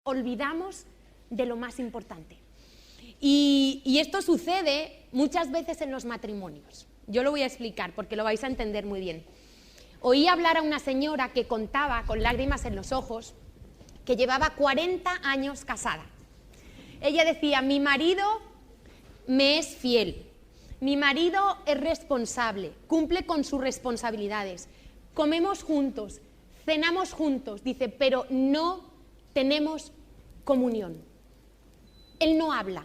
olvidamos de lo más importante. Y esto sucede muchas veces en los matrimonios. Yo lo voy a explicar porque lo vais a entender muy bien. Oí hablar a una señora que contaba con lágrimas en los ojos que llevaba 40 años casada. Ella decía: mi marido me es fiel, mi marido es responsable, cumple con sus responsabilidades, comemos juntos, cenamos juntos, dice, pero no tenemos comunión. Él no habla,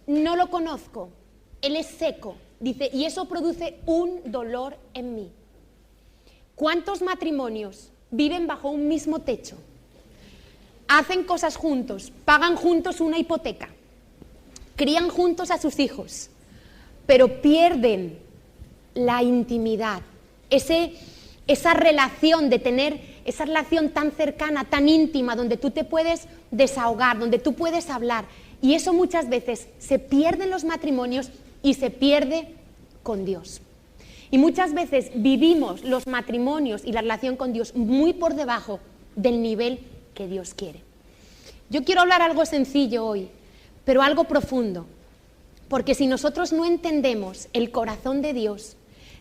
no lo conozco, él es seco, dice, y eso produce un dolor en mí. ¿Cuántos matrimonios viven bajo un mismo techo? Hacen cosas juntos, pagan juntos una hipoteca, crían juntos a sus hijos, pero pierden la intimidad, esa relación de tener esa relación tan cercana, tan íntima, donde tú te puedes desahogar, donde tú puedes hablar. Y eso muchas veces se pierde en los matrimonios y se pierde con Dios. Y muchas veces vivimos los matrimonios y la relación con Dios muy por debajo del nivel que Dios quiere. Yo quiero hablar algo sencillo hoy, pero algo profundo, porque si nosotros no entendemos el corazón de Dios,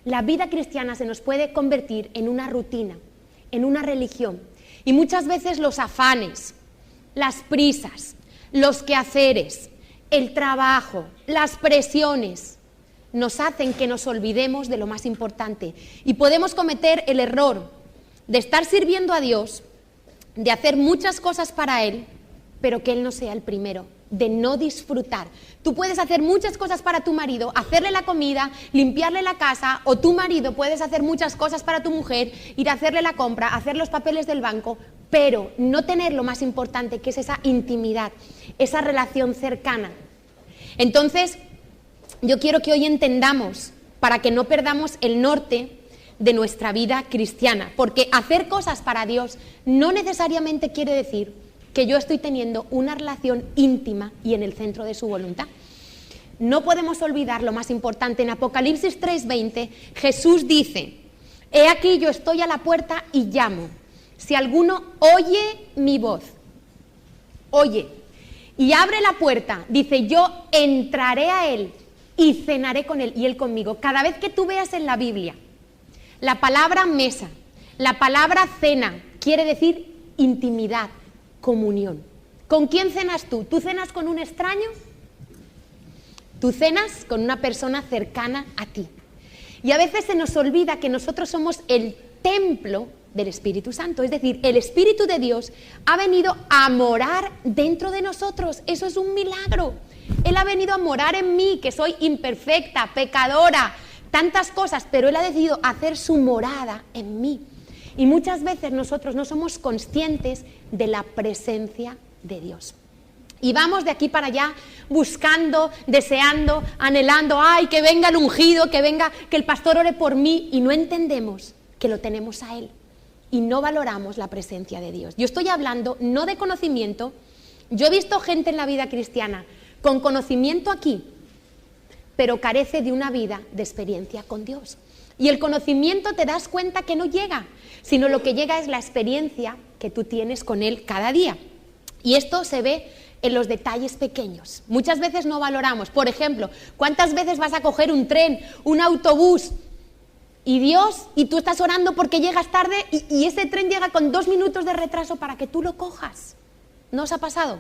la vida cristiana se nos puede convertir en una rutina, en una religión. Y muchas veces los afanes, las prisas, los quehaceres, el trabajo, las presiones, nos hacen que nos olvidemos de lo más importante. Y podemos cometer el error de estar sirviendo a Dios, de hacer muchas cosas para Él, pero que Él no sea el primero, de no disfrutar. Tú puedes hacer muchas cosas para tu marido, hacerle la comida, limpiarle la casa, o tu marido puedes hacer muchas cosas para tu mujer, ir a hacerle la compra, hacer los papeles del banco, pero no tener lo más importante, que es esa intimidad, esa relación cercana. Entonces, yo quiero que hoy entendamos, para que no perdamos el norte de nuestra vida cristiana, porque hacer cosas para Dios no necesariamente quiere decir que yo estoy teniendo una relación íntima y en el centro de su voluntad. No podemos olvidar lo más importante. En Apocalipsis 3:20, Jesús dice: he aquí yo estoy a la puerta y llamo. Si alguno oye mi voz, oye, y abre la puerta, dice, yo entraré a él y cenaré con él y él conmigo. Cada vez que tú veas en la Biblia la palabra mesa, la palabra cena, quiere decir intimidad, comunión. ¿Con quién cenas tú? ¿Tú cenas con un extraño? Tú cenas con una persona cercana a ti. Y a veces se nos olvida que nosotros somos el templo del Espíritu Santo, es decir, el Espíritu de Dios ha venido a morar dentro de nosotros. Eso es un milagro. Él ha venido a morar en mí, que soy imperfecta, pecadora, tantas cosas, pero Él ha decidido hacer su morada en mí. Y muchas veces nosotros no somos conscientes de la presencia de Dios. Y vamos de aquí para allá buscando, deseando, anhelando, ¡ay, que venga el ungido, que venga, que el pastor ore por mí! Y no entendemos que lo tenemos a Él. Y no valoramos la presencia de Dios. Yo estoy hablando no de conocimiento. Yo he visto gente en la vida cristiana con conocimiento aquí, pero carece de una vida de experiencia con Dios. Y el conocimiento te das cuenta que no llega, sino lo que llega es la experiencia que tú tienes con Él cada día. Y esto se ve en los detalles pequeños. Muchas veces no valoramos. Por ejemplo, ¿cuántas veces vas a coger un tren, un autobús, y tú estás orando porque llegas tarde y ese tren llega con 2 minutos de retraso para que tú lo cojas? ¿No os ha pasado?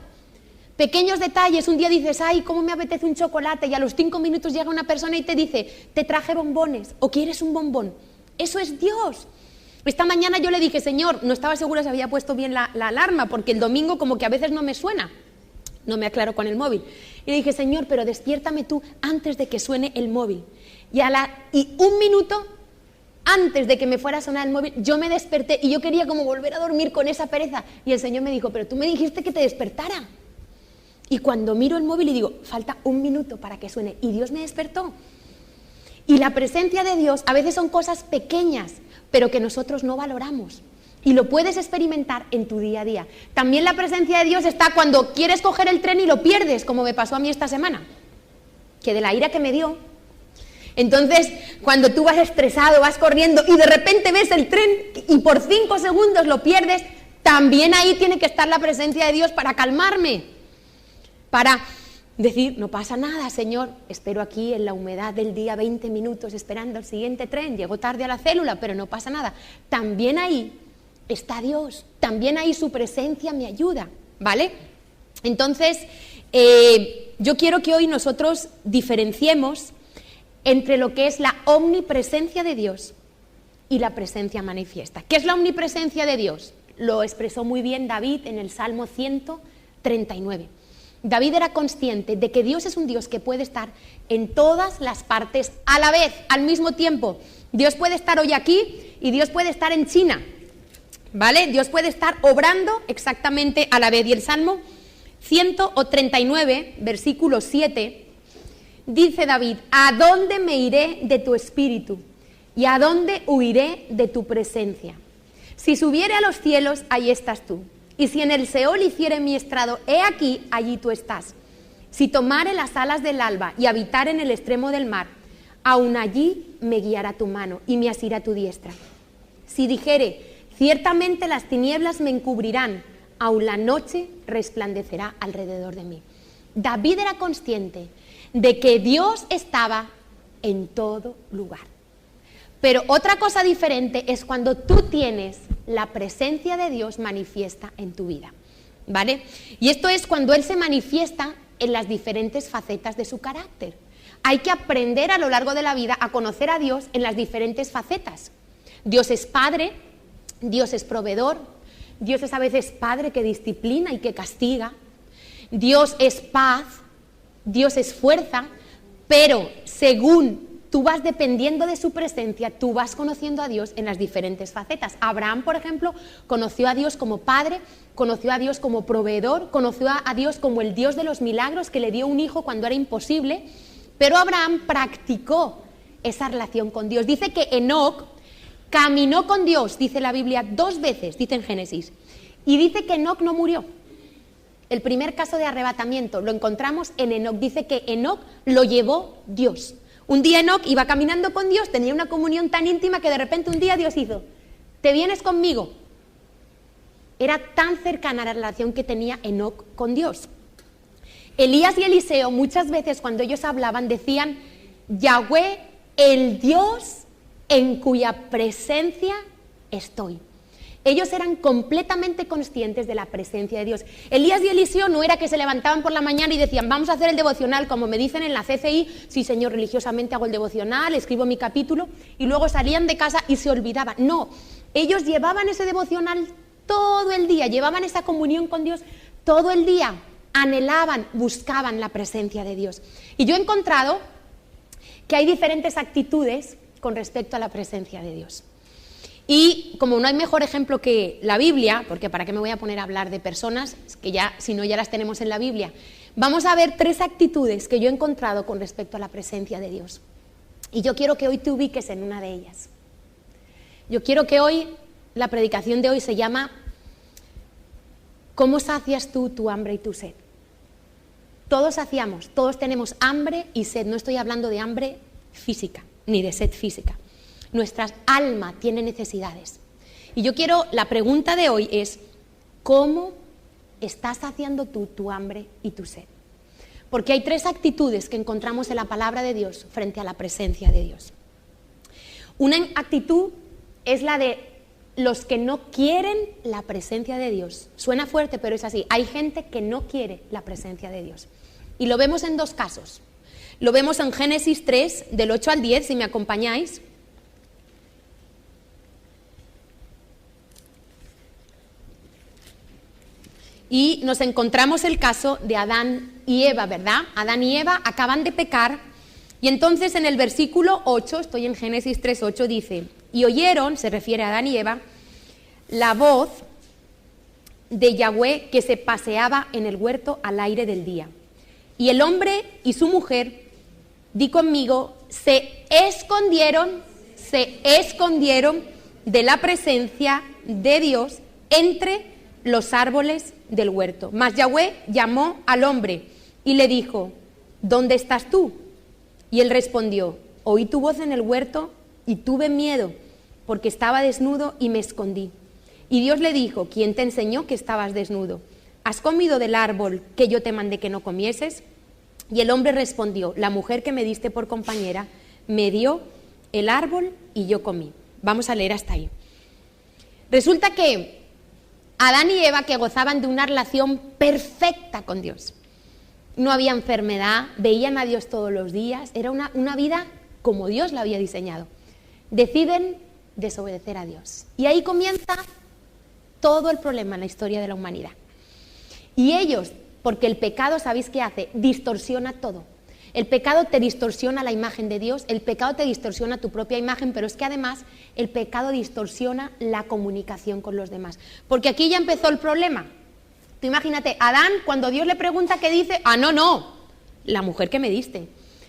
Pequeños detalles, un día dices, ¡ay, cómo me apetece un chocolate! Y a los 5 minutos llega una persona y te dice, te traje bombones, o ¿quieres un bombón? Eso es Dios. Esta mañana yo le dije, Señor, no estaba segura si había puesto bien la alarma, porque el domingo como que a veces no me suena, no me aclaro con el móvil. Y le dije, Señor, pero despiértame tú antes de que suene el móvil. Y 1 minuto antes de que me fuera a sonar el móvil, yo me desperté y yo quería como volver a dormir con esa pereza. Y el Señor me dijo, pero tú me dijiste que te despertara. Y cuando miro el móvil y digo, falta 1 minuto para que suene, y Dios me despertó. Y la presencia de Dios a veces son cosas pequeñas, pero que nosotros no valoramos. Y lo puedes experimentar en tu día a día. También la presencia de Dios está cuando quieres coger el tren y lo pierdes, como me pasó a mí esta semana, que de la ira que me dio. Entonces, cuando tú vas estresado, vas corriendo y de repente ves el tren y por 5 segundos lo pierdes, también ahí tiene que estar la presencia de Dios para calmarme, para decir, no pasa nada, Señor, espero aquí en la humedad del día 20 minutos esperando el siguiente tren, llego tarde a la célula, pero no pasa nada. También ahí está Dios, también ahí su presencia me ayuda, ¿vale? Entonces, yo quiero que hoy nosotros diferenciemos entre lo que es la omnipresencia de Dios y la presencia manifiesta. ¿Qué es la omnipresencia de Dios? Lo expresó muy bien David en el Salmo 139. David era consciente de que Dios es un Dios que puede estar en todas las partes a la vez, al mismo tiempo. Dios puede estar hoy aquí y Dios puede estar en China, ¿vale? Dios puede estar obrando exactamente a la vez. Y el Salmo 139, versículo 7, dice David, ¿a dónde me iré de tu espíritu? ¿Y a dónde huiré de tu presencia? Si subiere a los cielos, ahí estás tú. Y si en el Seol hiciere mi estrado, he aquí, allí tú estás. Si tomare las alas del alba y habitar en el extremo del mar, aun allí me guiará tu mano y me asirá tu diestra. Si dijere, ciertamente las tinieblas me encubrirán, aun la noche resplandecerá alrededor de mí. David era consciente de que Dios estaba en todo lugar. Pero otra cosa diferente es cuando tú tienes la presencia de Dios manifiesta en tu vida, ¿vale? Y esto es cuando Él se manifiesta en las diferentes facetas de su carácter. Hay que aprender a lo largo de la vida a conocer a Dios en las diferentes facetas. Dios es Padre, Dios es proveedor, Dios es a veces Padre que disciplina y que castiga, Dios es paz, Dios es fuerza, pero según tú vas dependiendo de su presencia, tú vas conociendo a Dios en las diferentes facetas. Abraham, por ejemplo, conoció a Dios como Padre, conoció a Dios como proveedor, conoció a Dios como el Dios de los milagros que le dio un hijo cuando era imposible, pero Abraham practicó esa relación con Dios. Dice que Enoc caminó con Dios, dice la Biblia, 2 veces, dice en Génesis, y dice que Enoc no murió. El primer caso de arrebatamiento lo encontramos en Enoc, dice que Enoc lo llevó Dios. Un día Enoc iba caminando con Dios, tenía una comunión tan íntima que de repente un día Dios hizo, ¿te vienes conmigo? Era tan cercana la relación que tenía Enoc con Dios. Elías y Eliseo muchas veces cuando ellos hablaban decían, Yahweh, el Dios en cuya presencia estoy. Ellos eran completamente conscientes de la presencia de Dios. Elías y Eliseo no era que se levantaban por la mañana y decían, vamos a hacer el devocional, como me dicen en la CCI, sí Señor, religiosamente hago el devocional, escribo mi capítulo, y luego salían de casa y se olvidaban. No, ellos llevaban ese devocional todo el día, llevaban esa comunión con Dios todo el día, anhelaban, buscaban la presencia de Dios. Y yo he encontrado que hay diferentes actitudes con respecto a la presencia de Dios. Y como no hay mejor ejemplo que la Biblia, porque para qué me voy a poner a hablar de personas que ya, si no, ya las tenemos en la Biblia, vamos a ver 3 actitudes que yo he encontrado con respecto a la presencia de Dios. Y yo quiero que hoy te ubiques en una de ellas. Yo quiero que hoy, la predicación de hoy se llama ¿cómo sacias tú tu hambre y tu sed? Todos saciamos, todos tenemos hambre y sed. No estoy hablando de hambre física, ni de sed física. Nuestra alma tiene necesidades. Y yo quiero, la pregunta de hoy es, ¿cómo estás saciando tú tu hambre y tu sed? Porque hay 3 actitudes que encontramos en la palabra de Dios frente a la presencia de Dios. Una actitud es la de los que no quieren la presencia de Dios. Suena fuerte, pero es así. Hay gente que no quiere la presencia de Dios. Y lo vemos en 2 casos. Lo vemos en Génesis 3, del 8 al 10, si me acompañáis. Y nos encontramos el caso de Adán y Eva, ¿verdad? Adán y Eva acaban de pecar y entonces en el versículo 8, estoy en Génesis 3:8, dice, y oyeron, se refiere a Adán y Eva, la voz de Yahweh que se paseaba en el huerto al aire del día. Y el hombre y su mujer, di conmigo, se escondieron de la presencia de Dios entre los árboles del huerto. Mas Yahweh llamó al hombre y le dijo, ¿dónde estás tú? Y él respondió, oí tu voz en el huerto y tuve miedo, porque estaba desnudo y me escondí. Y Dios le dijo: ¿quién te enseñó que estabas desnudo? ¿Has comido del árbol que yo te mandé que no comieses? Y el hombre respondió: la mujer que me diste por compañera me dio el árbol y yo comí. Vamos a leer hasta ahí. Resulta que Adán y Eva, que gozaban de una relación perfecta con Dios, no había enfermedad, veían a Dios todos los días, era una vida como Dios la había diseñado, deciden desobedecer a Dios. Y ahí comienza todo el problema en la historia de la humanidad. Y ellos, porque el pecado, ¿sabéis qué hace? Distorsiona todo. El pecado te distorsiona la imagen de Dios, el pecado te distorsiona tu propia imagen, pero es que además el pecado distorsiona la comunicación con los demás. Porque aquí ya empezó el problema. Tú imagínate, Adán, cuando Dios le pregunta, ¿qué dice? No, la mujer que me diste.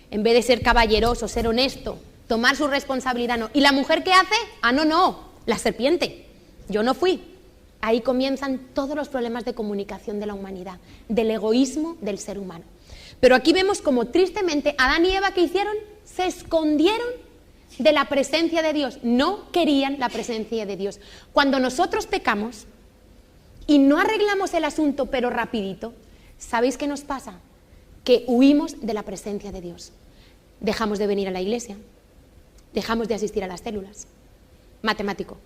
En vez de ser caballeroso, ser honesto, tomar su responsabilidad, no. ¿Y la mujer qué hace? No, la serpiente. Yo no fui. Ahí comienzan todos los problemas de comunicación de la humanidad, del egoísmo del ser humano. Pero aquí vemos como tristemente Adán y Eva, ¿qué hicieron? Se escondieron de la presencia de Dios. No querían la presencia de Dios. Cuando nosotros pecamos y no arreglamos el asunto, pero rapidito, ¿sabéis qué nos pasa? Que huimos de la presencia de Dios. Dejamos de venir a la iglesia, dejamos de asistir a las células. Matemático.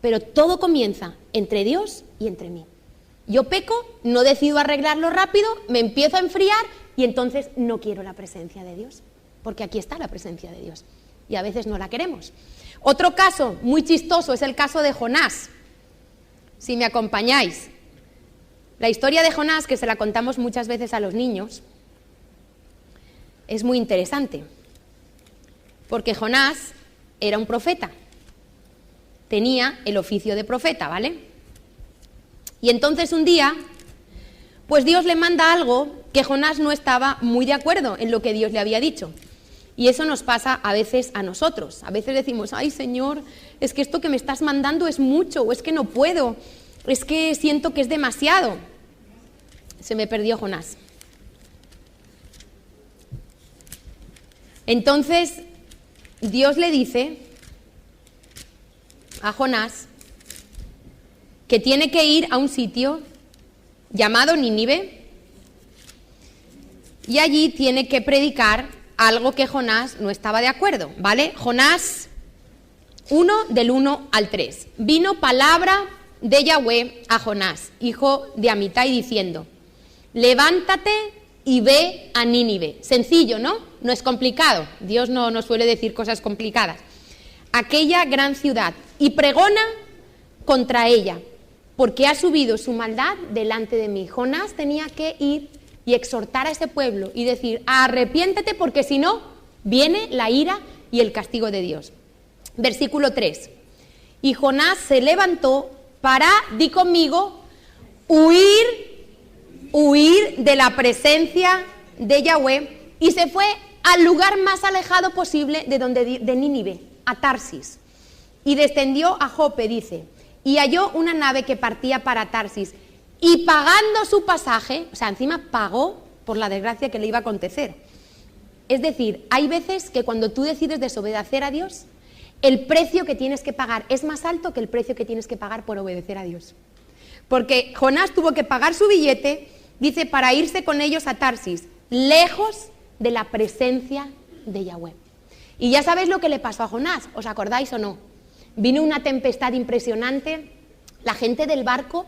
Pero todo comienza entre Dios y entre mí. Yo peco, no decido arreglarlo rápido, me empiezo a enfriar y entonces no quiero la presencia de Dios, porque aquí está la presencia de Dios y a veces no la queremos. Otro caso muy chistoso es el caso de Jonás. Si me acompañáis, la historia de Jonás, que se la contamos muchas veces a los niños, es muy interesante, porque Jonás era un profeta. Tenía el oficio de profeta, ¿vale? Y entonces un día, pues Dios le manda algo que Jonás no estaba muy de acuerdo en lo que Dios le había dicho. Y eso nos pasa a veces a nosotros. A veces decimos: ay, Señor, es que esto que me estás mandando es mucho, o es que no puedo, es que siento que es demasiado. Se me perdió Jonás. Entonces Dios le dice a Jonás que tiene que ir a un sitio llamado Nínive y allí tiene que predicar algo que Jonás no estaba de acuerdo, ¿vale? Jonás 1, del 1 al 3. Vino palabra de Yahweh a Jonás, hijo de Amitai, diciendo: levántate y ve a Nínive. Sencillo, ¿no? No es complicado. Dios no nos suele decir cosas complicadas. Aquella gran ciudad, y pregona contra ella, porque ha subido su maldad delante de mí. Jonás tenía que ir y exhortar a ese pueblo y decir: arrepiéntete, porque si no, viene la ira y el castigo de Dios. Versículo 3. Y Jonás se levantó para, di conmigo, huir de la presencia de Yahweh, y se fue al lugar más alejado posible de Nínive, a Tarsis. Y descendió a Jope, dice, y halló una nave que partía para Tarsis, y pagando su pasaje, o sea, encima pagó por la desgracia que le iba a acontecer. Es decir, hay veces que cuando tú decides desobedecer a Dios, el precio que tienes que pagar es más alto que el precio que tienes que pagar por obedecer a Dios. Porque Jonás tuvo que pagar su billete, dice, para irse con ellos a Tarsis, lejos de la presencia de Yahweh. Y ya sabéis lo que le pasó a Jonás, ¿os acordáis o no? Vino una tempestad impresionante, la gente del barco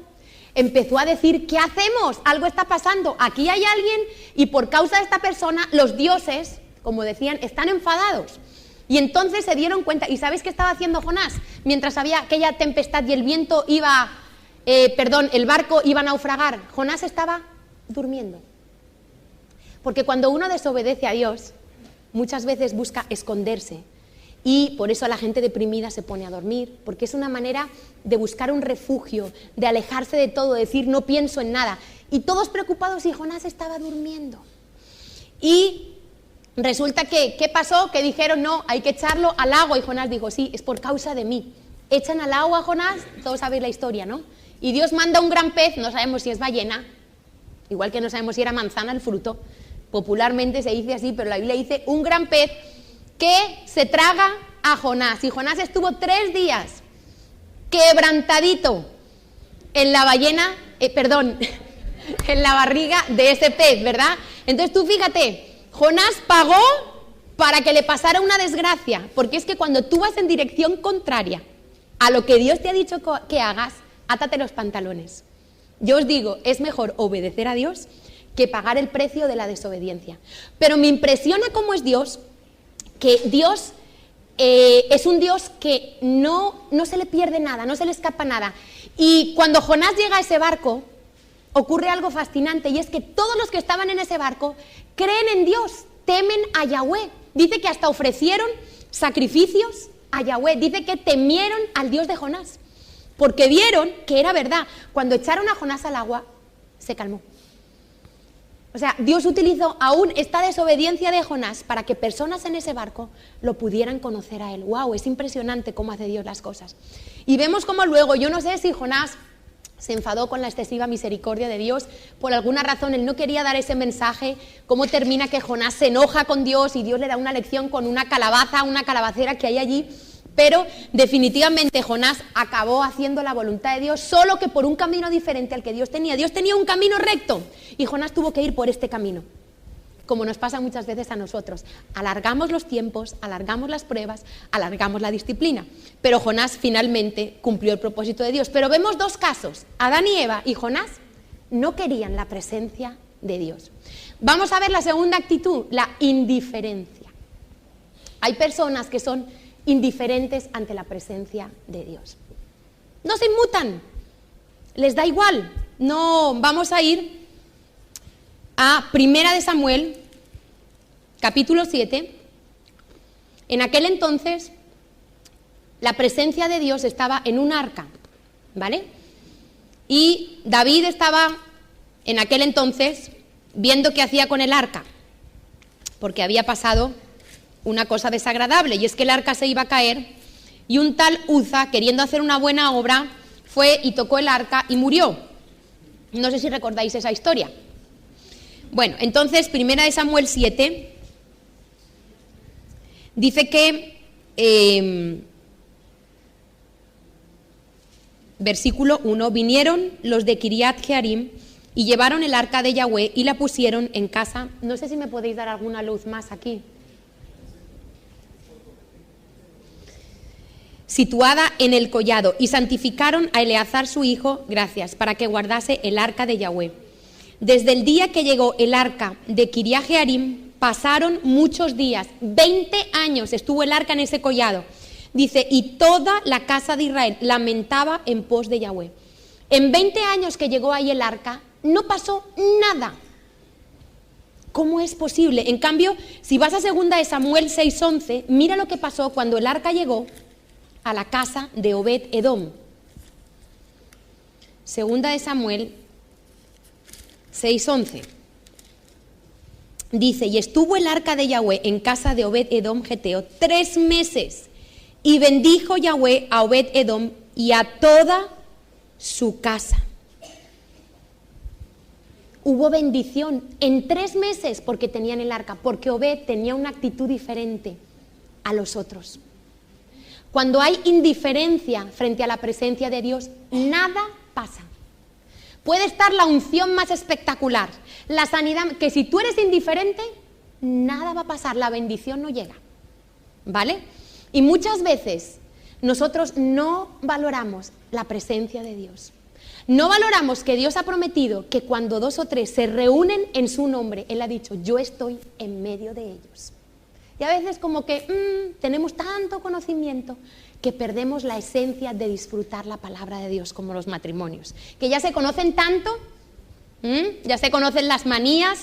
empezó a decir: ¿qué hacemos? Algo está pasando, aquí hay alguien y por causa de esta persona los dioses, como decían, están enfadados. Y entonces se dieron cuenta, ¿y sabéis qué estaba haciendo Jonás? Mientras había aquella tempestad y el viento el barco iba a naufragar, Jonás estaba durmiendo. Porque cuando uno desobedece a Dios, muchas veces busca esconderse. Y por eso la gente deprimida se pone a dormir, porque es una manera de buscar un refugio, de alejarse de todo, de decir no pienso en nada. Y todos preocupados, y Jonás estaba durmiendo. Y resulta que, ¿qué pasó? Que dijeron, no, hay que echarlo al agua. Y Jonás dijo, sí, es por causa de mí. Echan al agua a Jonás, todos sabéis la historia, ¿no? Y Dios manda un gran pez, no sabemos si es ballena, igual que no sabemos si era manzana el fruto, popularmente se dice así, pero la Biblia dice un gran pez que se traga a Jonás. Y Jonás estuvo 3 días quebrantadito en la ballena, en la barriga de ese pez, ¿verdad? Entonces tú fíjate, Jonás pagó para que le pasara una desgracia, porque es que cuando tú vas en dirección contraria a lo que Dios te ha dicho que hagas, átate los pantalones. Yo os digo, es mejor obedecer a Dios que pagar el precio de la desobediencia. Pero me impresiona cómo es Dios, que Dios es un Dios que no se le pierde nada, no se le escapa nada. Y cuando Jonás llega a ese barco, ocurre algo fascinante, y es que todos los que estaban en ese barco creen en Dios, temen a Yahweh. Dice que hasta ofrecieron sacrificios a Yahweh, dice que temieron al Dios de Jonás, porque vieron que era verdad. Cuando echaron a Jonás al agua, se calmó. O sea, Dios utilizó aún esta desobediencia de Jonás para que personas en ese barco lo pudieran conocer a él. ¡Wow! Es impresionante cómo hace Dios las cosas. Y vemos cómo luego, yo no sé si Jonás se enfadó con la excesiva misericordia de Dios, por alguna razón él no quería dar ese mensaje. Cómo termina que Jonás se enoja con Dios y Dios le da una lección con una calabaza, una calabacera que hay allí. Pero definitivamente Jonás acabó haciendo la voluntad de Dios, solo que por un camino diferente al que Dios tenía. Dios tenía un camino recto y Jonás tuvo que ir por este camino, como nos pasa muchas veces a nosotros. Alargamos los tiempos, alargamos las pruebas, alargamos la disciplina. Pero Jonás finalmente cumplió el propósito de Dios. Pero vemos dos casos. Adán y Eva y Jonás no querían la presencia de Dios. Vamos a ver la segunda actitud, la indiferencia. Hay personas que son indiferentes ante la presencia de Dios. No se inmutan, les da igual. No, vamos a ir a 1 Samuel, capítulo 7. En aquel entonces, la presencia de Dios estaba en un arca, ¿vale? Y David estaba en aquel entonces viendo qué hacía con el arca, porque había pasado una cosa desagradable, y es que el arca se iba a caer, y un tal Uza, queriendo hacer una buena obra, fue y tocó el arca y murió. No sé si recordáis esa historia. Bueno, entonces, 1 Samuel 7, dice que, versículo 1, vinieron los de Kiriat Jearim y llevaron el arca de Yahweh y la pusieron en casa. No sé si me podéis dar alguna luz más aquí. Situada en el collado, y santificaron a Eleazar su hijo, gracias, para que guardase el arca de Yahweh. Desde el día que llegó el arca de Kiriat Jearim, pasaron muchos días, 20 años estuvo el arca en ese collado. Dice, y toda la casa de Israel lamentaba en pos de Yahweh. En 20 años que llegó ahí el arca, no pasó nada. ¿Cómo es posible? En cambio, si vas a 2 Samuel 6:11, mira lo que pasó cuando el arca llegó a la casa de Obed-Edom. 2 Samuel 6:11. Dice, y estuvo el arca de Yahweh en casa de Obed-Edom Geteo 3 meses, y bendijo Yahweh a Obed-Edom y a toda su casa. Hubo bendición en 3 meses porque tenían el arca, porque Obed tenía una actitud diferente a los otros. Cuando hay indiferencia frente a la presencia de Dios, nada pasa. Puede estar la unción más espectacular, la sanidad, que si tú eres indiferente, nada va a pasar, la bendición no llega, ¿vale? Y muchas veces nosotros no valoramos la presencia de Dios. No valoramos que Dios ha prometido que cuando 2 o 3 se reúnen en su nombre, Él ha dicho, yo estoy en medio de ellos. Y a veces como que tenemos tanto conocimiento que perdemos la esencia de disfrutar la palabra de Dios, como los matrimonios. Que ya se conocen tanto, ya se conocen las manías,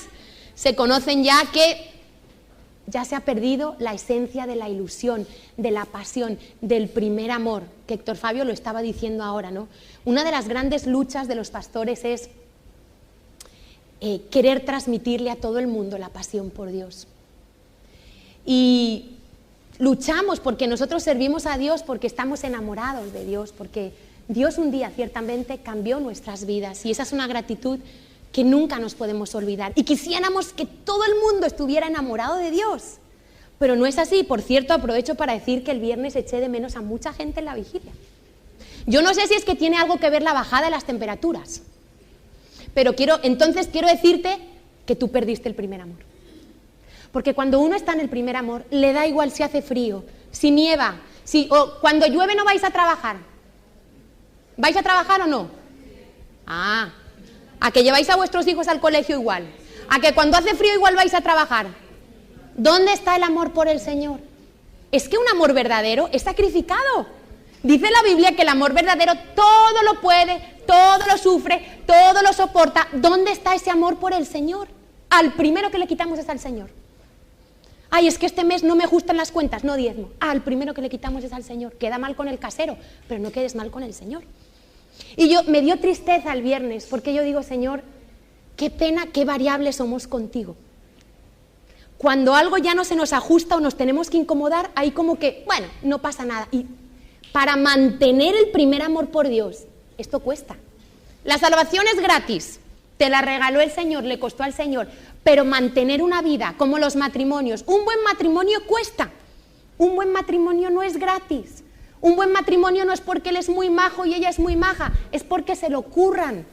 se conocen ya que ya se ha perdido la esencia de la ilusión, de la pasión, del primer amor, que Héctor Fabio lo estaba diciendo ahora, ¿no? Una de las grandes luchas de los pastores es querer transmitirle a todo el mundo la pasión por Dios. Y luchamos porque nosotros servimos a Dios, porque estamos enamorados de Dios, porque Dios un día ciertamente cambió nuestras vidas, y esa es una gratitud que nunca nos podemos olvidar. Y quisiéramos que todo el mundo estuviera enamorado de Dios, pero no es así. Por cierto, aprovecho para decir que el viernes eché de menos a mucha gente en la vigilia. Yo no sé si es que tiene algo que ver la bajada de las temperaturas, pero entonces quiero decirte que tú perdiste el primer amor. Porque cuando uno está en el primer amor, le da igual si hace frío, si nieva, o cuando llueve no vais a trabajar. ¿Vais a trabajar o no? ¿A que lleváis a vuestros hijos al colegio igual? ¿A que cuando hace frío igual vais a trabajar? ¿Dónde está el amor por el Señor? Es que un amor verdadero es sacrificado. Dice la Biblia que el amor verdadero todo lo puede, todo lo sufre, todo lo soporta. ¿Dónde está ese amor por el Señor? Al primero que le quitamos es al Señor. Ay, es que este mes no me ajustan las cuentas, no diezmo. Al primero que le quitamos es al Señor. Queda mal con el casero, pero no quedes mal con el Señor. Y me dio tristeza el viernes, porque yo digo, Señor, qué pena, qué variables somos contigo. Cuando algo ya no se nos ajusta o nos tenemos que incomodar, ahí como que, bueno, no pasa nada. Y para mantener el primer amor por Dios, esto cuesta. La salvación es gratis, te la regaló el Señor, le costó al Señor, pero mantener una vida, como los matrimonios, un buen matrimonio cuesta. Un buen matrimonio no es gratis. Un buen matrimonio no es porque él es muy majo y ella es muy maja, es porque se lo curran.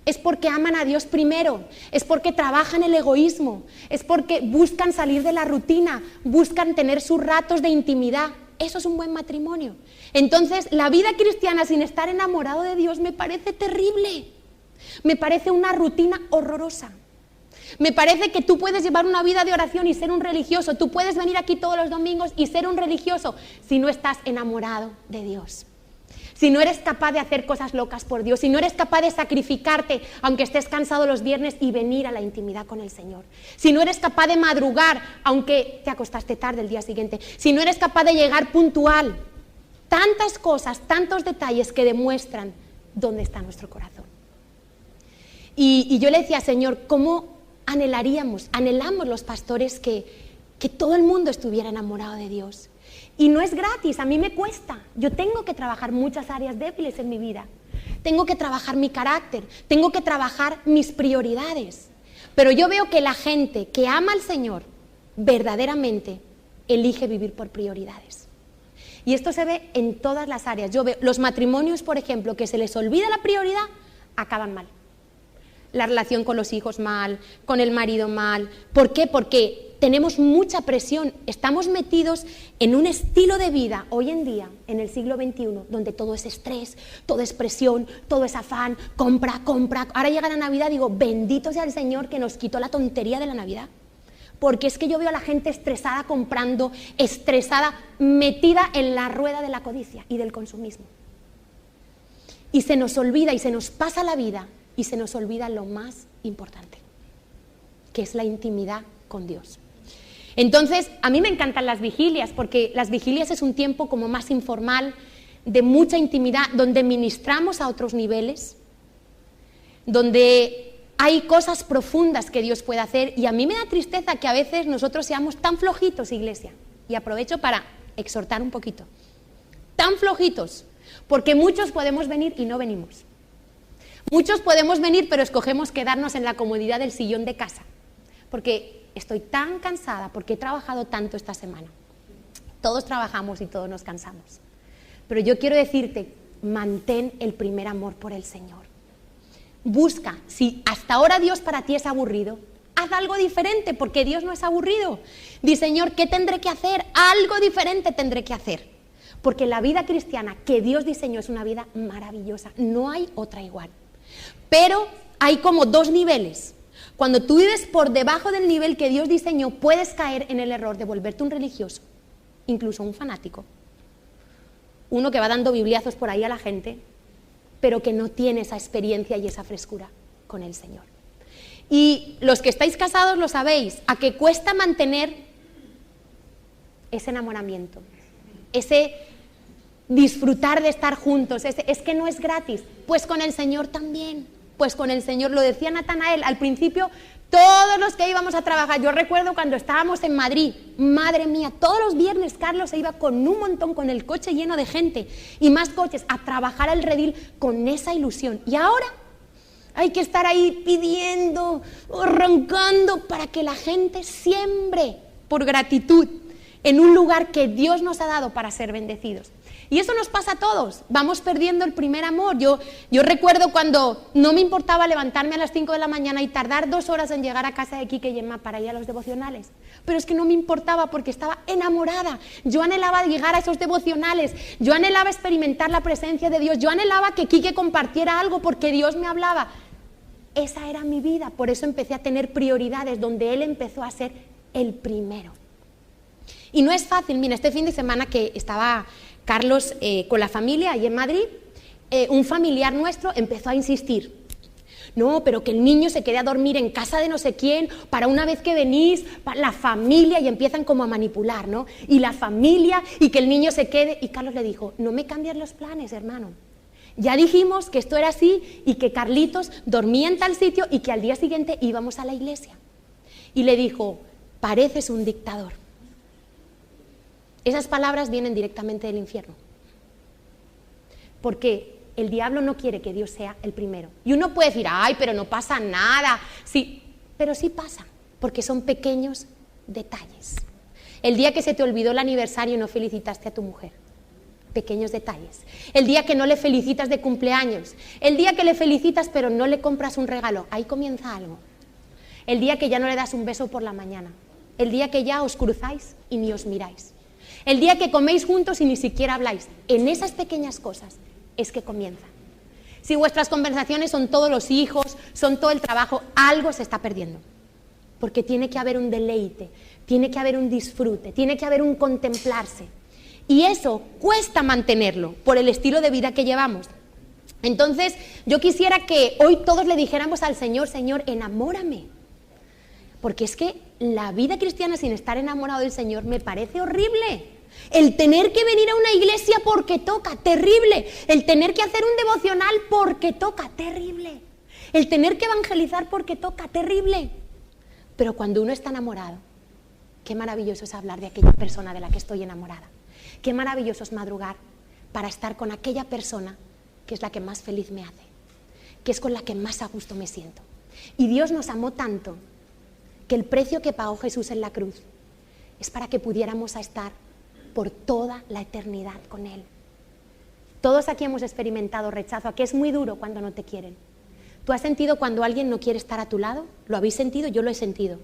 Es porque aman a Dios primero, es porque trabajan el egoísmo, es porque buscan salir de la rutina, buscan tener sus ratos de intimidad. Eso es un buen matrimonio. Entonces, la vida cristiana sin estar enamorado de Dios me parece terrible. Me parece una rutina horrorosa. Me parece que tú puedes llevar una vida de oración y ser un religioso. Tú puedes venir aquí todos los domingos y ser un religioso si no estás enamorado de Dios. Si no eres capaz de hacer cosas locas por Dios, si no eres capaz de sacrificarte, aunque estés cansado los viernes, y venir a la intimidad con el Señor. Si no eres capaz de madrugar, aunque te acostaste tarde el día siguiente. Si no eres capaz de llegar puntual. Tantas cosas, tantos detalles que demuestran dónde está nuestro corazón. Y yo le decía, Señor, ¿cómo anhelamos los pastores que todo el mundo estuviera enamorado de Dios? Y no es gratis, a mí me cuesta. Yo tengo que trabajar muchas áreas débiles en mi vida. Tengo que trabajar mi carácter, tengo que trabajar mis prioridades. Pero yo veo que la gente que ama al Señor verdaderamente elige vivir por prioridades. Y esto se ve en todas las áreas. Yo veo los matrimonios, por ejemplo, que se les olvida la prioridad, acaban mal. La relación con los hijos mal, con el marido mal. ¿Por qué? Porque tenemos mucha presión, estamos metidos en un estilo de vida hoy en día, en el siglo XXI, donde todo es estrés, todo es presión, todo es afán, compra. Ahora llega la Navidad, digo, bendito sea el Señor que nos quitó la tontería de la Navidad. Porque es que yo veo a la gente estresada comprando, estresada, metida en la rueda de la codicia y del consumismo. Y se nos olvida y se nos pasa la vida y se nos olvida lo más importante, que es la intimidad con Dios. Entonces, a mí me encantan las vigilias, porque las vigilias es un tiempo como más informal, de mucha intimidad, donde ministramos a otros niveles, donde hay cosas profundas que Dios puede hacer, y a mí me da tristeza que a veces nosotros seamos tan flojitos, iglesia, y aprovecho para exhortar un poquito, tan flojitos, porque muchos podemos venir y no venimos. Muchos podemos venir, pero escogemos quedarnos en la comodidad del sillón de casa, porque estoy tan cansada, porque he trabajado tanto esta semana. Todos trabajamos y todos nos cansamos. Pero yo quiero decirte, mantén el primer amor por el Señor. Busca, si hasta ahora Dios para ti es aburrido, haz algo diferente, porque Dios no es aburrido. Di, Señor, ¿qué tendré que hacer? Algo diferente tendré que hacer. Porque la vida cristiana que Dios diseñó es una vida maravillosa, no hay otra igual. Pero hay como dos niveles. Cuando tú vives por debajo del nivel que Dios diseñó, puedes caer en el error de volverte un religioso, incluso un fanático. Uno que va dando bibliazos por ahí a la gente, pero que no tiene esa experiencia y esa frescura con el Señor. Y los que estáis casados lo sabéis, a que cuesta mantener ese enamoramiento, ese disfrutar de estar juntos, es que no es gratis. Pues con el Señor también. Pues con el Señor, lo decía Natanael, al principio todos los que íbamos a trabajar, yo recuerdo cuando estábamos en Madrid, madre mía, todos los viernes Carlos se iba con un montón, con el coche lleno de gente y más coches, a trabajar al redil con esa ilusión. Y ahora hay que estar ahí pidiendo, arrancando para que la gente siembre por gratitud en un lugar que Dios nos ha dado para ser bendecidos. Y eso nos pasa a todos, vamos perdiendo el primer amor. Yo recuerdo cuando no me importaba levantarme a las 5 de la mañana y tardar 2 horas en llegar a casa de Quique y Emma para ir a los devocionales. Pero es que no me importaba porque estaba enamorada. Yo anhelaba llegar a esos devocionales, yo anhelaba experimentar la presencia de Dios, yo anhelaba que Quique compartiera algo porque Dios me hablaba. Esa era mi vida, por eso empecé a tener prioridades donde Él empezó a ser el primero. Y no es fácil. Mira, este fin de semana que estaba Carlos con la familia ahí en Madrid, un familiar nuestro empezó a insistir: no, pero que el niño se quede a dormir en casa de no sé quién, para una vez que venís, para la familia, y empiezan como a manipular, ¿no? Y la familia, y que el niño se quede. Y Carlos le dijo: no me cambies los planes, hermano. Ya dijimos que esto era así y que Carlitos dormía en tal sitio y que al día siguiente íbamos a la iglesia. Y le dijo: pareces un dictador. Esas palabras vienen directamente del infierno. Porque el diablo no quiere que Dios sea el primero. Y uno puede decir: ay, pero no pasa nada. Sí, pero sí pasa, porque son pequeños detalles. El día que se te olvidó el aniversario y no felicitaste a tu mujer. Pequeños detalles. El día que no le felicitas de cumpleaños. El día que le felicitas pero no le compras un regalo. Ahí comienza algo. El día que ya no le das un beso por la mañana. El día que ya os cruzáis y ni os miráis. El día que coméis juntos y ni siquiera habláis. En esas pequeñas cosas es que comienza. Si vuestras conversaciones son todos los hijos, son todo el trabajo, algo se está perdiendo. Porque tiene que haber un deleite, tiene que haber un disfrute, tiene que haber un contemplarse. Y eso cuesta mantenerlo por el estilo de vida que llevamos. Entonces, yo quisiera que hoy todos le dijéramos al Señor: Señor, enamórame. Porque es que la vida cristiana sin estar enamorado del Señor me parece horrible. El tener que venir a una iglesia porque toca, terrible. El tener que hacer un devocional porque toca, terrible. El tener que evangelizar porque toca, terrible. Pero cuando uno está enamorado, qué maravilloso es hablar de aquella persona de la que estoy enamorada. Qué maravilloso es madrugar para estar con aquella persona que es la que más feliz me hace, que es con la que más a gusto me siento. Y Dios nos amó tanto que el precio que pagó Jesús en la cruz es para que pudiéramos estar por toda la eternidad con Él. Todos aquí hemos experimentado rechazo, a que es muy duro cuando no te quieren. ¿Tú has sentido cuando alguien no quiere estar a tu lado? ¿Lo habéis sentido? Yo lo he sentido.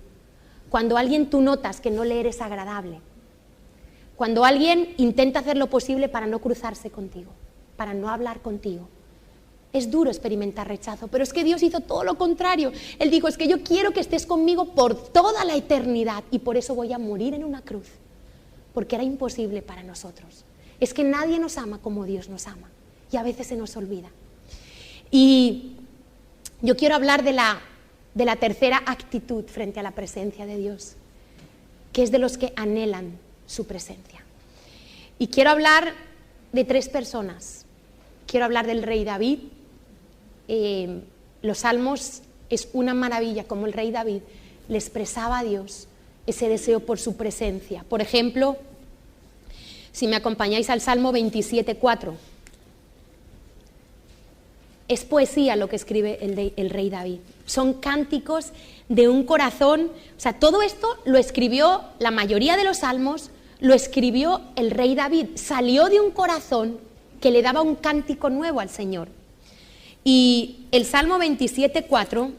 Cuando alguien tú notas que no le eres agradable. Cuando alguien intenta hacer lo posible para no cruzarse contigo, para no hablar contigo. Es duro experimentar rechazo, pero es que Dios hizo todo lo contrario. Él dijo: es que yo quiero que estés conmigo por toda la eternidad y por eso voy a morir en una cruz. Porque era imposible para nosotros. Es que nadie nos ama como Dios nos ama y a veces se nos olvida. Y yo quiero hablar de la tercera actitud frente a la presencia de Dios, que es de los que anhelan su presencia. Y quiero hablar de 3 personas. Quiero hablar del rey David. Los salmos es una maravilla como el rey David le expresaba a Dios ese deseo por su presencia. Por ejemplo, si me acompañáis al Salmo 27:4, es poesía lo que escribe el rey David. Son cánticos de un corazón. O sea, todo esto lo escribió, la mayoría de los salmos lo escribió el rey David. Salió de un corazón que le daba un cántico nuevo al Señor. Y el Salmo 27:4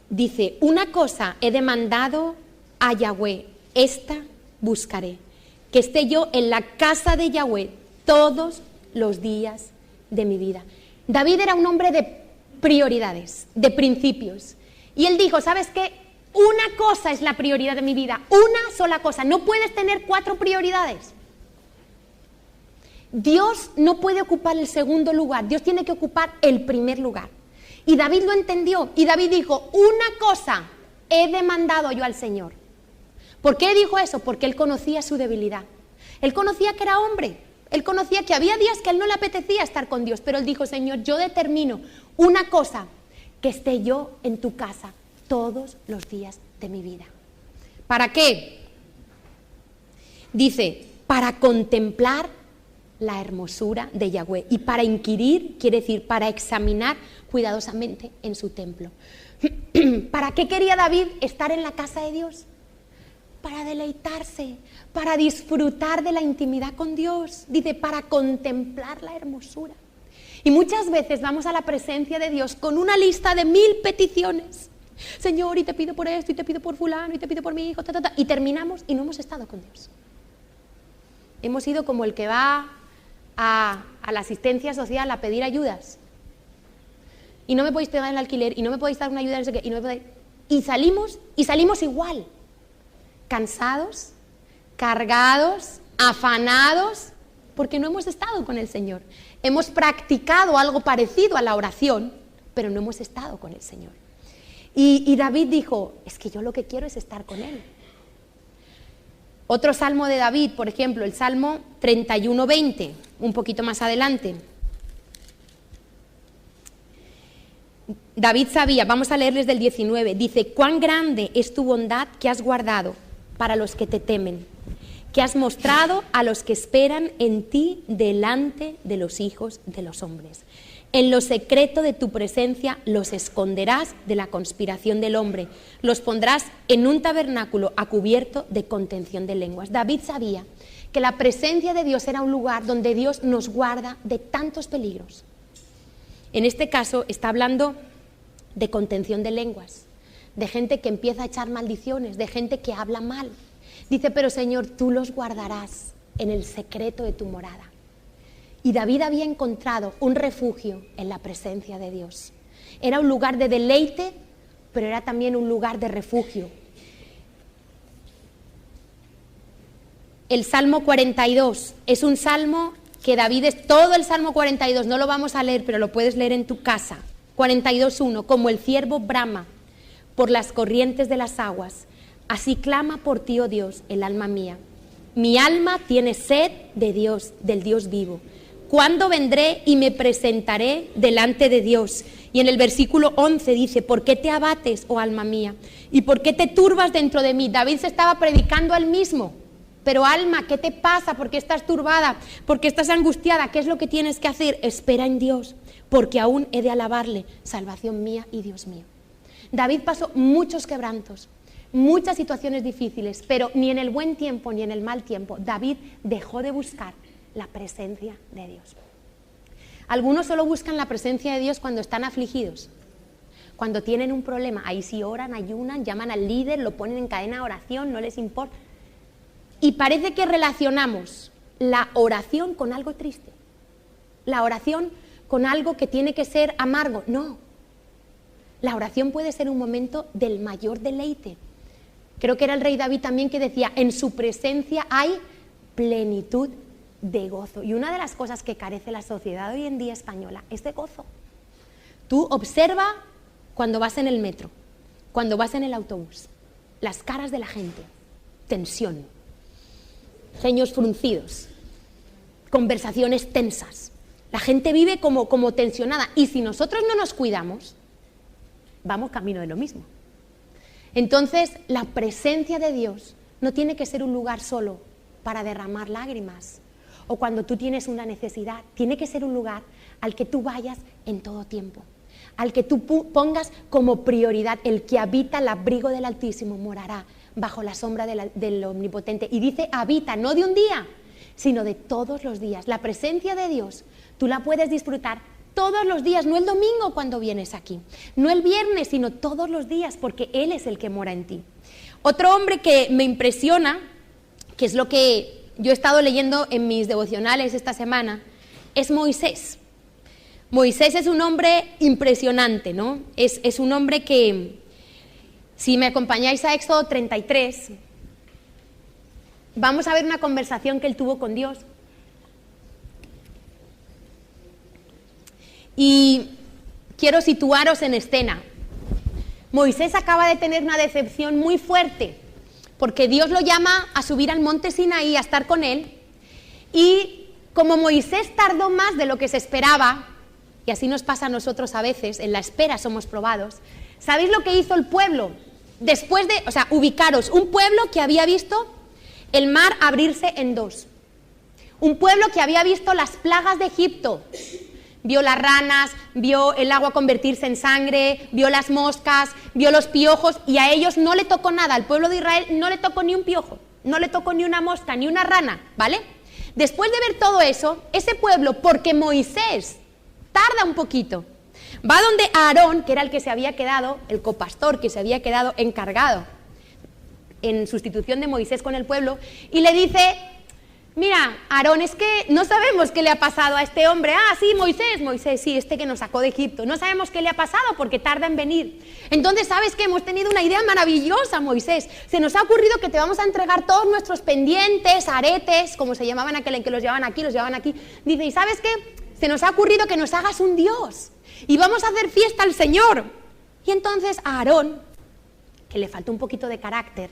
dice: una cosa he demandado a Yahweh, esta buscaré, que esté yo en la casa de Yahweh todos los días de mi vida. David era un hombre de prioridades, de principios. Y él dijo: ¿sabes qué? Una cosa es la prioridad de mi vida, una sola cosa. No puedes tener 4 prioridades. Dios no puede ocupar el segundo lugar, Dios tiene que ocupar el primer lugar. Y David lo entendió, y David dijo: una cosa he demandado yo al Señor. ¿Por qué dijo eso? Porque él conocía su debilidad. Él conocía que era hombre, él conocía que había días que a él no le apetecía estar con Dios, pero él dijo: Señor, yo determino una cosa, que esté yo en tu casa todos los días de mi vida. ¿Para qué? Dice: para contemplar la hermosura de Yahweh. Y para inquirir quiere decir para examinar cuidadosamente en su templo. ¿Para qué quería David estar en la casa de Dios? para deleitarse, para disfrutar de la intimidad con Dios. Dice, para contemplar la hermosura. Y muchas veces vamos a la presencia de Dios con una lista de 1000 peticiones. Señor, y te pido por esto, y te pido por fulano, y te pido por mi hijo, y terminamos y no hemos estado con Dios. Hemos sido como el que va a la asistencia social a pedir ayudas. Y no me podéis pagar el alquiler, y no me podéis dar una ayuda, no sé qué, y salimos igual. Cansados, cargados, afanados, porque no hemos estado con el Señor. Hemos practicado algo parecido a la oración, pero no hemos estado con el Señor. Y David dijo, es que yo lo que quiero es estar con Él. Otro salmo de David, por ejemplo, el Salmo 31:20, un poquito más adelante. David sabía, vamos a leerles del 19, dice, cuán grande es tu bondad que has guardado para los que te temen, que has mostrado a los que esperan en ti delante de los hijos de los hombres. En lo secreto de tu presencia los esconderás de la conspiración del hombre, los pondrás en un tabernáculo a cubierto de contención de lenguas. David sabía que la presencia de Dios era un lugar donde Dios nos guarda de tantos peligros. En este caso está hablando de contención de lenguas, de gente que empieza a echar maldiciones, de gente que habla mal. Dice, pero Señor, tú los guardarás en el secreto de tu morada. Y David había encontrado un refugio en la presencia de Dios. Era un lugar de deleite, pero era también un lugar de refugio. El Salmo 42 es un salmo que David es todo el Salmo 42, no lo vamos a leer, pero lo puedes leer en tu casa. 42:1, como el ciervo brama por las corrientes de las aguas, así clama por ti, oh Dios, el alma mía. Mi alma tiene sed de Dios, del Dios vivo. ¿Cuándo vendré y me presentaré delante de Dios? Y en el versículo 11 dice, ¿por qué te abates, oh alma mía? ¿Y por qué te turbas dentro de mí? David se estaba predicando a él mismo. Pero alma, ¿qué te pasa? ¿Por qué estás turbada? ¿Por qué estás angustiada? ¿Qué es lo que tienes que hacer? Espera en Dios, porque aún he de alabarle, salvación mía y Dios mío. David pasó muchos quebrantos, muchas situaciones difíciles, pero ni en el buen tiempo ni en el mal tiempo David dejó de buscar la presencia de Dios. Algunos solo buscan la presencia de Dios cuando están afligidos, cuando tienen un problema. Ahí sí oran, ayunan, llaman al líder, lo ponen en cadena de oración, no les importa. Y parece que relacionamos la oración con algo triste, la oración con algo que tiene que ser amargo. No, la oración puede ser un momento del mayor deleite. Creo que era el rey David también que decía, en su presencia hay plenitud de gozo. Y una de las cosas que carece la sociedad hoy en día española es de gozo. Tú observa cuando vas en el metro, cuando vas en el autobús, las caras de la gente, tensión, ceños fruncidos, conversaciones tensas. La gente vive como tensionada, y si nosotros no nos cuidamos, vamos camino de lo mismo. Entonces, la presencia de Dios no tiene que ser un lugar solo para derramar lágrimas, o cuando tú tienes una necesidad. Tiene que ser un lugar al que tú vayas en todo tiempo, al que tú pongas como prioridad. El que habita el abrigo del Altísimo morará bajo la sombra del Omnipotente. Y dice habita, no de un día, sino de todos los días. La presencia de Dios, tú la puedes disfrutar todos los días, no el domingo cuando vienes aquí, no el viernes, sino todos los días, porque Él es el que mora en ti. Otro hombre que me impresiona, que es lo que yo he estado leyendo en mis devocionales esta semana, es Moisés. Moisés es un hombre impresionante, ¿no? Es un hombre que, si me acompañáis a Éxodo 33, vamos a ver una conversación que él tuvo con Dios. Y quiero situaros en escena. Moisés acaba de tener una decepción muy fuerte, porque Dios lo llama a subir al monte Sinaí, a estar con él, y como Moisés tardó más de lo que se esperaba, y así nos pasa a nosotros a veces, en la espera somos probados, ¿sabéis lo que hizo el pueblo? Después de, ubicaros, un pueblo que había visto el mar abrirse en dos, un pueblo que había visto las plagas de Egipto, vio las ranas, vio el agua convertirse en sangre, vio las moscas, vio los piojos, y a ellos no le tocó nada, al pueblo de Israel no le tocó ni un piojo, no le tocó ni una mosca, ni una rana, ¿vale? Después de ver todo eso, ese pueblo, porque Moisés tarda un poquito, va donde Aarón, que era el que se había quedado, el copastor que se había quedado encargado en sustitución de Moisés con el pueblo, y le dice: mira, Aarón, es que no sabemos qué le ha pasado a este hombre. Ah, sí, Moisés, sí, este que nos sacó de Egipto. No sabemos qué le ha pasado porque tarda en venir. Entonces, ¿sabes qué? Hemos tenido una idea maravillosa, Moisés. Se nos ha ocurrido que te vamos a entregar todos nuestros pendientes, aretes, como se llamaban aquel en que los llevaban aquí. Dice, ¿y sabes qué? Se nos ha ocurrido que nos hagas un Dios y vamos a hacer fiesta al Señor. Y entonces a Aarón, que le faltó un poquito de carácter,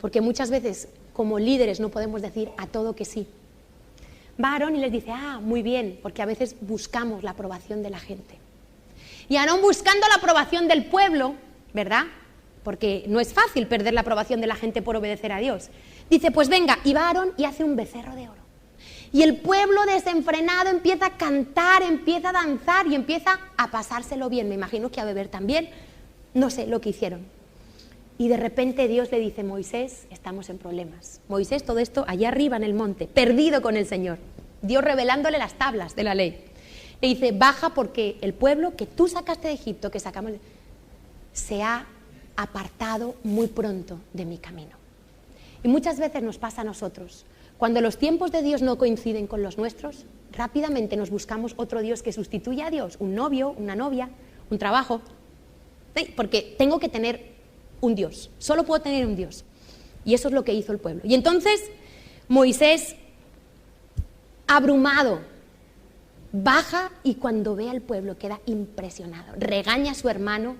porque muchas veces como líderes no podemos decir a todo que sí, va Aarón y les dice: ah, muy bien, porque a veces buscamos la aprobación de la gente. Y Aarón, buscando la aprobación del pueblo, ¿verdad? Porque no es fácil perder la aprobación de la gente por obedecer a Dios. Dice, pues venga, y va Aarón y hace un becerro de oro. Y el pueblo desenfrenado empieza a cantar, empieza a danzar y empieza a pasárselo bien. Me imagino que a beber también, no sé lo que hicieron. Y de repente Dios le dice: Moisés, estamos en problemas. Moisés, todo esto allá arriba en el monte, perdido con el Señor. Dios revelándole las tablas de la ley. Le dice: baja, porque el pueblo que tú sacaste de Egipto, que sacamos, se ha apartado muy pronto de mi camino. Y muchas veces nos pasa a nosotros. Cuando los tiempos de Dios no coinciden con los nuestros, rápidamente nos buscamos otro Dios que sustituya a Dios. Un novio, una novia, un trabajo. Porque tengo que tener un Dios, solo puedo tener un Dios. Y eso es lo que hizo el pueblo. Y entonces Moisés, abrumado, baja y cuando ve al pueblo queda impresionado, regaña a su hermano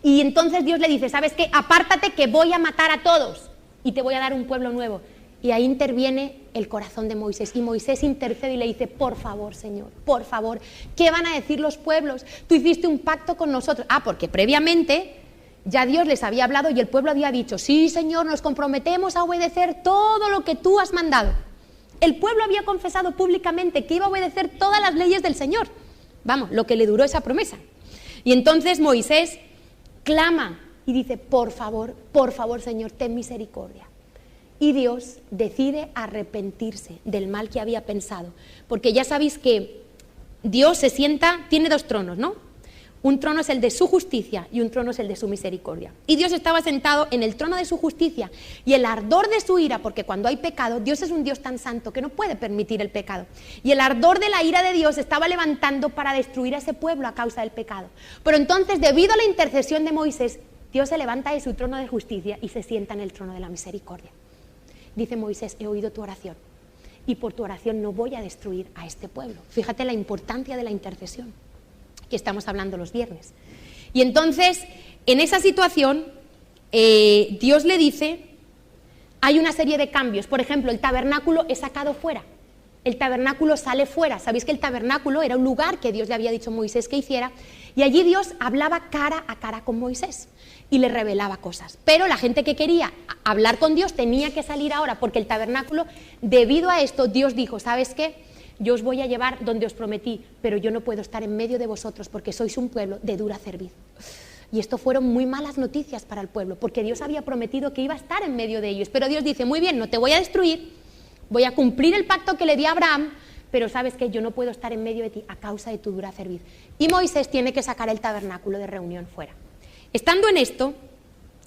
y entonces Dios le dice: ¿sabes qué? Apártate, que voy a matar a todos y te voy a dar un pueblo nuevo. Y ahí interviene el corazón de Moisés, y Moisés intercede y le dice: por favor, Señor, por favor, ¿qué van a decir los pueblos? Tú hiciste un pacto con nosotros. Ah, porque previamente ya Dios les había hablado y el pueblo había dicho: sí, Señor, nos comprometemos a obedecer todo lo que tú has mandado. El pueblo había confesado públicamente que iba a obedecer todas las leyes del Señor. Vamos, lo que le duró esa promesa. Y entonces Moisés clama y dice: por favor, Señor, ten misericordia. Y Dios decide arrepentirse del mal que había pensado. Porque ya sabéis que Dios se sienta, tiene dos tronos, ¿no? Un trono es el de su justicia y un trono es el de su misericordia. Y Dios estaba sentado en el trono de su justicia y el ardor de su ira, porque cuando hay pecado, Dios es un Dios tan santo que no puede permitir el pecado. Y el ardor de la ira de Dios estaba levantando para destruir a ese pueblo a causa del pecado. Pero entonces, debido a la intercesión de Moisés, Dios se levanta de su trono de justicia y se sienta en el trono de la misericordia. Dice Moisés: he oído tu oración y por tu oración no voy a destruir a este pueblo. Fíjate la importancia de la intercesión, que estamos hablando los viernes. Y entonces, en esa situación, Dios le dice, hay una serie de cambios. Por ejemplo, el tabernáculo es sacado fuera. El tabernáculo sale fuera. Sabéis que el tabernáculo era un lugar que Dios le había dicho a Moisés que hiciera, y allí Dios hablaba cara a cara con Moisés y le revelaba cosas. Pero la gente que quería hablar con Dios tenía que salir ahora, porque el tabernáculo, debido a esto, Dios dijo: ¿sabes qué? Yo os voy a llevar donde os prometí, pero yo no puedo estar en medio de vosotros porque sois un pueblo de dura cerviz. Y esto fueron muy malas noticias para el pueblo, porque Dios había prometido que iba a estar en medio de ellos. Pero Dios dice: muy bien, no te voy a destruir, voy a cumplir el pacto que le di a Abraham, pero sabes que yo no puedo estar en medio de ti a causa de tu dura cerviz. Y Moisés tiene que sacar el tabernáculo de reunión fuera. Estando en esto,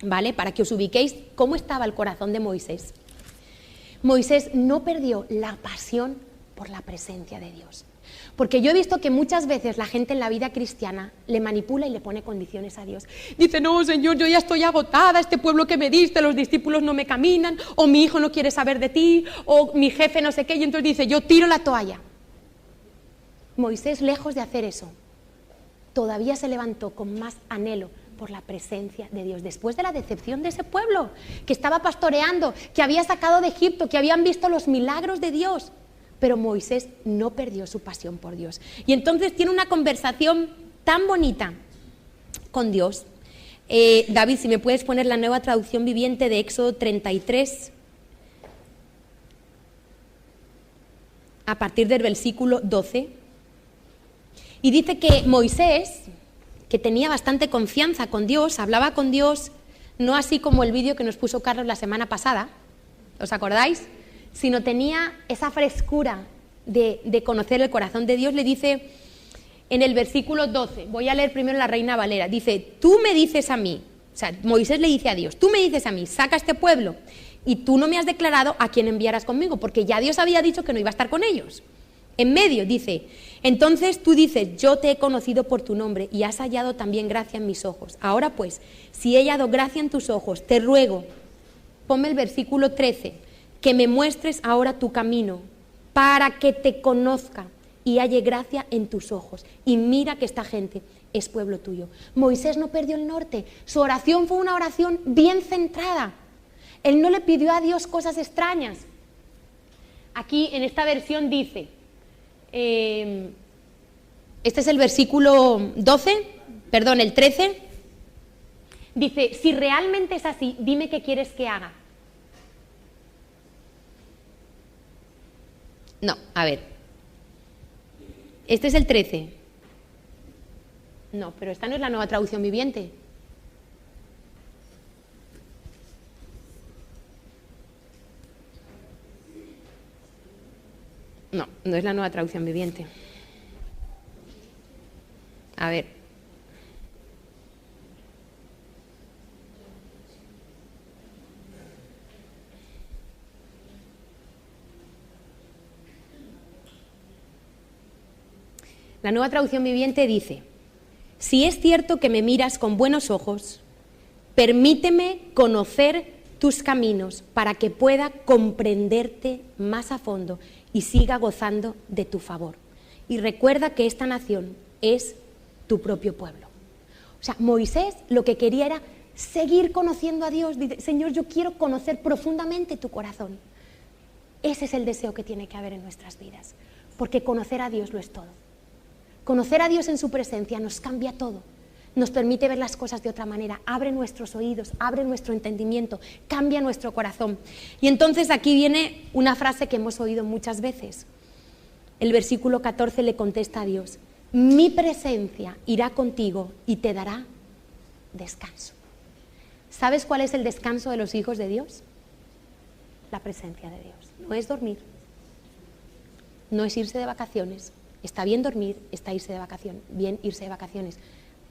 ¿vale? Para que os ubiquéis cómo estaba el corazón de Moisés. Moisés no perdió la pasión por la presencia de Dios. Porque yo he visto que muchas veces la gente en la vida cristiana le manipula y le pone condiciones a Dios. Dice: no, Señor, yo ya estoy agotada, este pueblo que me diste, los discípulos no me caminan, o mi hijo no quiere saber de ti, o mi jefe no sé qué, y entonces dice: yo tiro la toalla. Moisés, lejos de hacer eso, todavía se levantó con más anhelo por la presencia de Dios, después de la decepción de ese pueblo que estaba pastoreando, que había sacado de Egipto, que habían visto los milagros de Dios. Pero Moisés no perdió su pasión por Dios. Y entonces tiene una conversación tan bonita con Dios. David, si me puedes poner la Nueva Traducción Viviente de Éxodo 33, a partir del versículo 12. Y dice que Moisés, que tenía bastante confianza con Dios, hablaba con Dios, no así como el vídeo que nos puso Carlos la semana pasada, ¿os acordáis? Sino tenía esa frescura de conocer el corazón de Dios. Le dice en el versículo 12, voy a leer primero la Reina Valera, dice, tú me dices a mí, o sea, Moisés le dice a Dios, tú me dices a mí, saca a este pueblo, y tú no me has declarado a quién enviarás conmigo, porque ya Dios había dicho que no iba a estar con ellos. En medio dice, entonces tú dices, yo te he conocido por tu nombre y has hallado también gracia en mis ojos. Ahora pues, si he hallado gracia en tus ojos, te ruego, ponme el versículo 13, que me muestres ahora tu camino para que te conozca y halle gracia en tus ojos. Y mira que esta gente es pueblo tuyo. Moisés no perdió el norte, su oración fue una oración bien centrada. Él no le pidió a Dios cosas extrañas. Aquí en esta versión dice, este es el versículo 12, perdón, el 13, dice, si realmente es así, dime qué quieres que haga. No, a ver, este es el 13. No, pero esta no es la Nueva Traducción Viviente. No, no es la Nueva Traducción Viviente. A ver. La Nueva Traducción Viviente dice, si es cierto que me miras con buenos ojos, permíteme conocer tus caminos para que pueda comprenderte más a fondo y siga gozando de tu favor. Y recuerda que esta nación es tu propio pueblo. O sea, Moisés lo que quería era seguir conociendo a Dios. Dice, Señor, yo quiero conocer profundamente tu corazón. Ese es el deseo que tiene que haber en nuestras vidas, porque conocer a Dios lo es todo. Conocer a Dios en su presencia nos cambia todo. Nos permite ver las cosas de otra manera, abre nuestros oídos, abre nuestro entendimiento, cambia nuestro corazón. Y entonces aquí viene una frase que hemos oído muchas veces. El versículo 14 le contesta a Dios, mi presencia irá contigo y te dará descanso. ¿Sabes cuál es el descanso de los hijos de Dios? La presencia de Dios. No es dormir, no es irse de vacaciones. Está bien dormir, está irse de vacaciones, bien irse de vacaciones.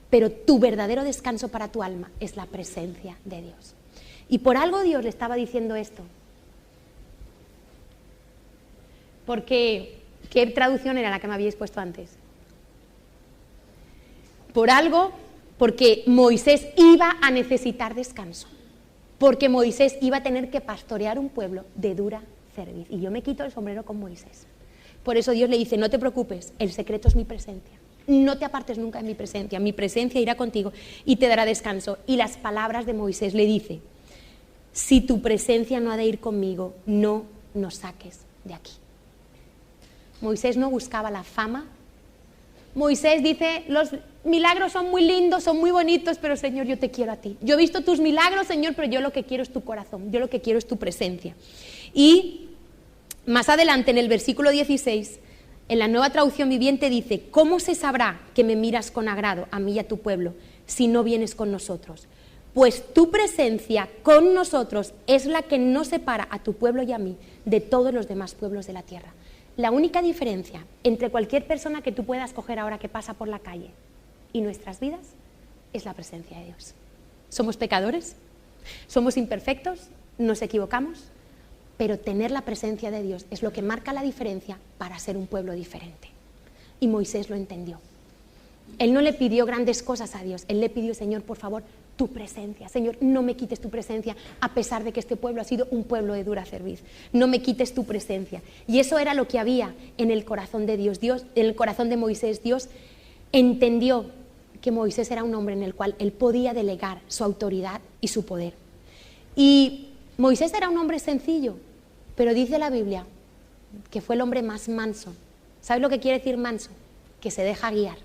Pero tu verdadero descanso para tu alma es la presencia de Dios. Y por algo Dios le estaba diciendo esto. Porque, ¿qué traducción era la que me habíais puesto antes? Por algo, porque Moisés iba a necesitar descanso. Porque Moisés iba a tener que pastorear un pueblo de dura cerviz. Y yo me quito el sombrero con Moisés. Por eso Dios le dice, no te preocupes, el secreto es mi presencia. No te apartes nunca de mi presencia irá contigo y te dará descanso. Y las palabras de Moisés le dice, si tu presencia no ha de ir conmigo, no nos saques de aquí. Moisés no buscaba la fama. Moisés dice, los milagros son muy lindos, son muy bonitos, pero Señor, yo te quiero a ti. Yo he visto tus milagros, Señor, pero yo lo que quiero es tu corazón, yo lo que quiero es tu presencia. Y más adelante, en el versículo 16, en la Nueva Traducción Viviente dice, ¿cómo se sabrá que me miras con agrado a mí y a tu pueblo si no vienes con nosotros? Pues tu presencia con nosotros es la que nos separa a tu pueblo y a mí de todos los demás pueblos de la tierra. La única diferencia entre cualquier persona que tú puedas coger ahora que pasa por la calle y nuestras vidas es la presencia de Dios. Somos pecadores, somos imperfectos, nos equivocamos, pero tener la presencia de Dios es lo que marca la diferencia para ser un pueblo diferente. Y Moisés lo entendió. Él no le pidió grandes cosas a Dios, él le pidió, Señor, por favor, tu presencia. Señor, no me quites tu presencia, a pesar de que este pueblo ha sido un pueblo de dura cerviz. No me quites tu presencia. Y eso era lo que había en el corazón de Dios. En el corazón de Moisés, Dios entendió que Moisés era un hombre en el cual él podía delegar su autoridad y su poder. Y Moisés era un hombre sencillo, pero dice la Biblia que fue el hombre más manso. ¿Sabes lo que quiere decir manso? Que se deja guiar.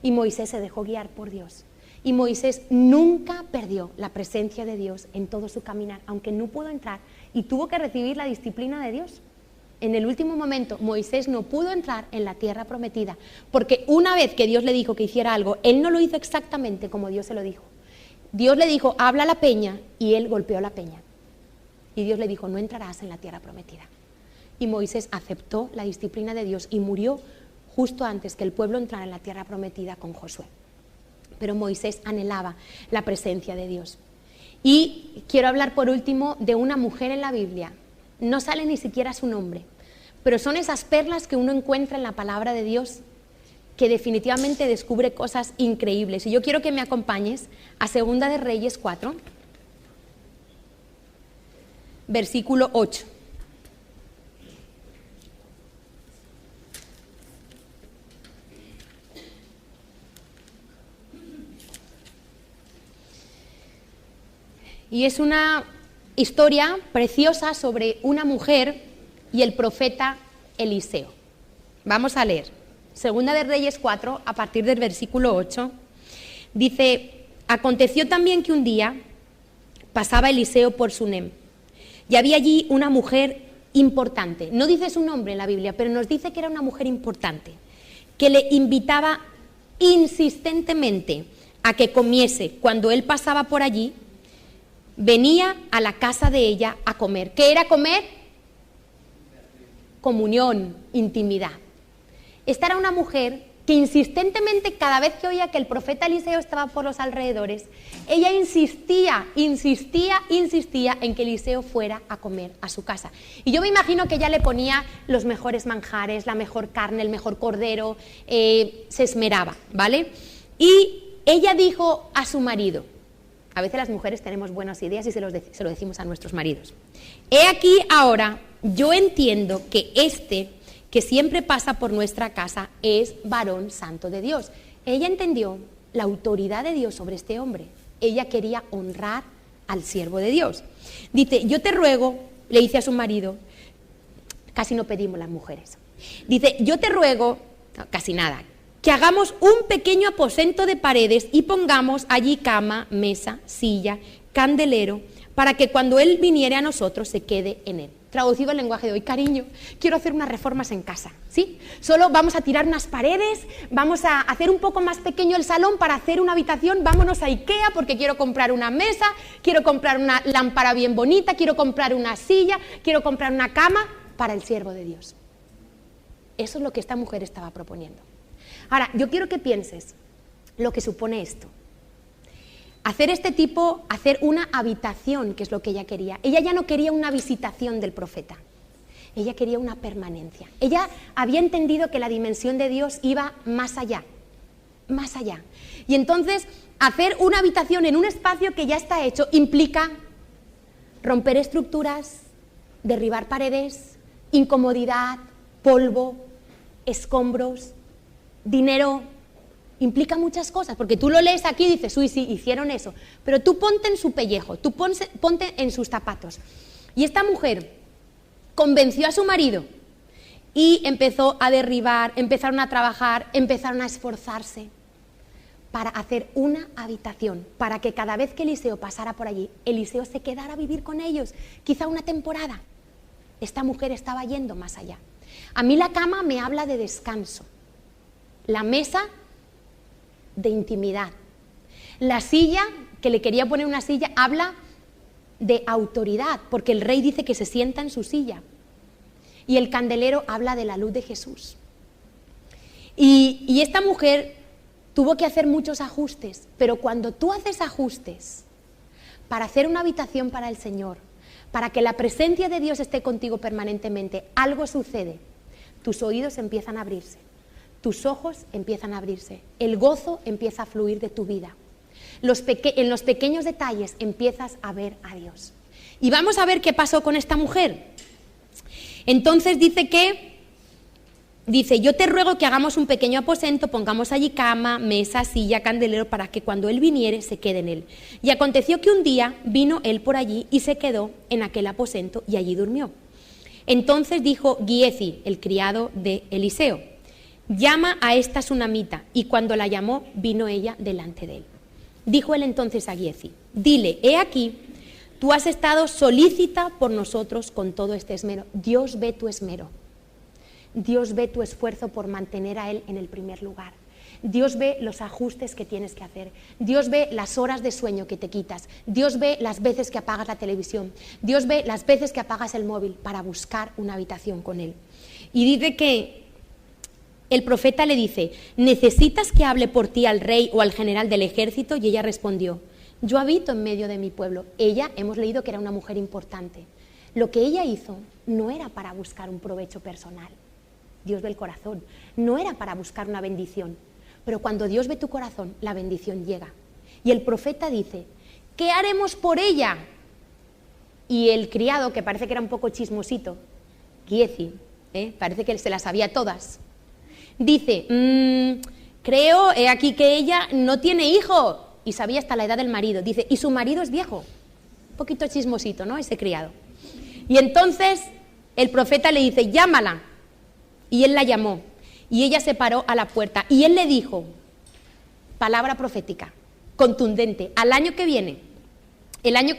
Y Moisés se dejó guiar por Dios. Y Moisés nunca perdió la presencia de Dios en todo su caminar, aunque no pudo entrar y tuvo que recibir la disciplina de Dios. En el último momento, Moisés no pudo entrar en la tierra prometida, porque una vez que Dios le dijo que hiciera algo, él no lo hizo exactamente como Dios se lo dijo. Dios le dijo, habla a la peña, y él golpeó la peña. Y Dios le dijo, no entrarás en la tierra prometida. Y Moisés aceptó la disciplina de Dios y murió justo antes que el pueblo entrara en la tierra prometida con Josué. Pero Moisés anhelaba la presencia de Dios. Y quiero hablar por último de una mujer en la Biblia. No sale ni siquiera su nombre, pero son esas perlas que uno encuentra en la palabra de Dios que definitivamente descubre cosas increíbles. Y yo quiero que me acompañes a Segunda de Reyes 4, versículo 8. Y es una historia preciosa sobre una mujer y el profeta Eliseo. Vamos a leer. Segunda de Reyes 4, a partir del versículo 8. Dice, aconteció también que un día pasaba Eliseo por Sunem, y había allí una mujer importante. No dice su nombre en la Biblia, pero nos dice que era una mujer importante, que le invitaba insistentemente a que comiese cuando él pasaba por allí. Venía a la casa de ella a comer. ¿Qué era comer? Comunión, intimidad. Esta era una mujer que insistentemente, cada vez que oía que el profeta Eliseo estaba por los alrededores, ella insistía en que Eliseo fuera a comer a su casa. Y yo me imagino que ella le ponía los mejores manjares, la mejor carne, el mejor cordero, se esmeraba, ¿vale? Y ella dijo a su marido, a veces las mujeres tenemos buenas ideas y se lo decimos a nuestros maridos. He aquí ahora, yo entiendo que que siempre pasa por nuestra casa es varón santo de Dios. Ella entendió la autoridad de Dios sobre este hombre. Ella quería honrar al siervo de Dios. Dice, yo te ruego, le dice a su marido, casi no pedimos las mujeres. Dice, yo te ruego, no, casi nada, que hagamos un pequeño aposento de paredes y pongamos allí cama, mesa, silla, candelero, para que cuando él viniere a nosotros se quede en él. Traducido al lenguaje de hoy, cariño, quiero hacer unas reformas en casa, ¿sí? Solo vamos a tirar unas paredes, vamos a hacer un poco más pequeño el salón para hacer una habitación, vámonos a Ikea porque quiero comprar una mesa, quiero comprar una lámpara bien bonita, quiero comprar una silla, quiero comprar una cama para el siervo de Dios. Eso es lo que esta mujer estaba proponiendo. Ahora, yo quiero que pienses lo que supone esto. Hacer una habitación, que es lo que ella quería. Ella ya no quería una visitación del profeta, ella quería una permanencia. Ella había entendido que la dimensión de Dios iba más allá, más allá. Y entonces, hacer una habitación en un espacio que ya está hecho implica romper estructuras, derribar paredes, incomodidad, polvo, escombros, dinero. Implica muchas cosas, porque tú lo lees aquí y dices, uy, sí, hicieron eso, pero tú ponte en su pellejo, tú ponte en sus zapatos. Y esta mujer convenció a su marido y empezó a derribar, empezaron a trabajar, empezaron a esforzarse para hacer una habitación, para que cada vez que Eliseo pasara por allí, Eliseo se quedara a vivir con ellos, quizá una temporada. Esta mujer estaba yendo más allá. A mí la cama me habla de descanso, la mesa de intimidad. La silla, que le quería poner una silla, habla de autoridad, porque el rey dice que se sienta en su silla. Y el candelero habla de la luz de Jesús. Y esta mujer tuvo que hacer muchos ajustes, pero cuando tú haces ajustes para hacer una habitación para el Señor, para que la presencia de Dios esté contigo permanentemente, algo sucede. Tus oídos empiezan a abrirse. Tus ojos empiezan a abrirse, el gozo empieza a fluir de tu vida. En los pequeños detalles empiezas a ver a Dios. Y vamos a ver qué pasó con esta mujer. Entonces dice, yo te ruego que hagamos un pequeño aposento, pongamos allí cama, mesa, silla, candelero, para que cuando él viniere se quede en él. Y aconteció que un día vino él por allí y se quedó en aquel aposento y allí durmió. Entonces dijo Giezi, el criado de Eliseo, llama a esta sunamita, y cuando la llamó, vino ella delante de él. Dijo él entonces a Giezi, dile, he aquí, tú has estado solícita por nosotros con todo este esmero. Dios ve tu esmero. Dios ve tu esfuerzo por mantener a Él en el primer lugar. Dios ve los ajustes que tienes que hacer. Dios ve las horas de sueño que te quitas. Dios ve las veces que apagas la televisión. Dios ve las veces que apagas el móvil para buscar una habitación con Él. Y dice que el profeta le dice, ¿necesitas que hable por ti al rey o al general del ejército? Y ella respondió, yo habito en medio de mi pueblo. Ella, hemos leído que era una mujer importante. Lo que ella hizo no era para buscar un provecho personal. Dios ve el corazón. No era para buscar una bendición. Pero cuando Dios ve tu corazón, la bendición llega. Y el profeta dice, ¿qué haremos por ella? Y el criado, que parece que era un poco chismosito, Giezi, parece que se las sabía todas, dice, creo, he aquí que ella no tiene hijo. Y sabía hasta la edad del marido. Dice, y su marido es viejo. Un poquito chismosito, ¿no? Ese criado. Y entonces el profeta le dice, llámala. Y él la llamó. Y ella se paró a la puerta. Y él le dijo, palabra profética, contundente, el año que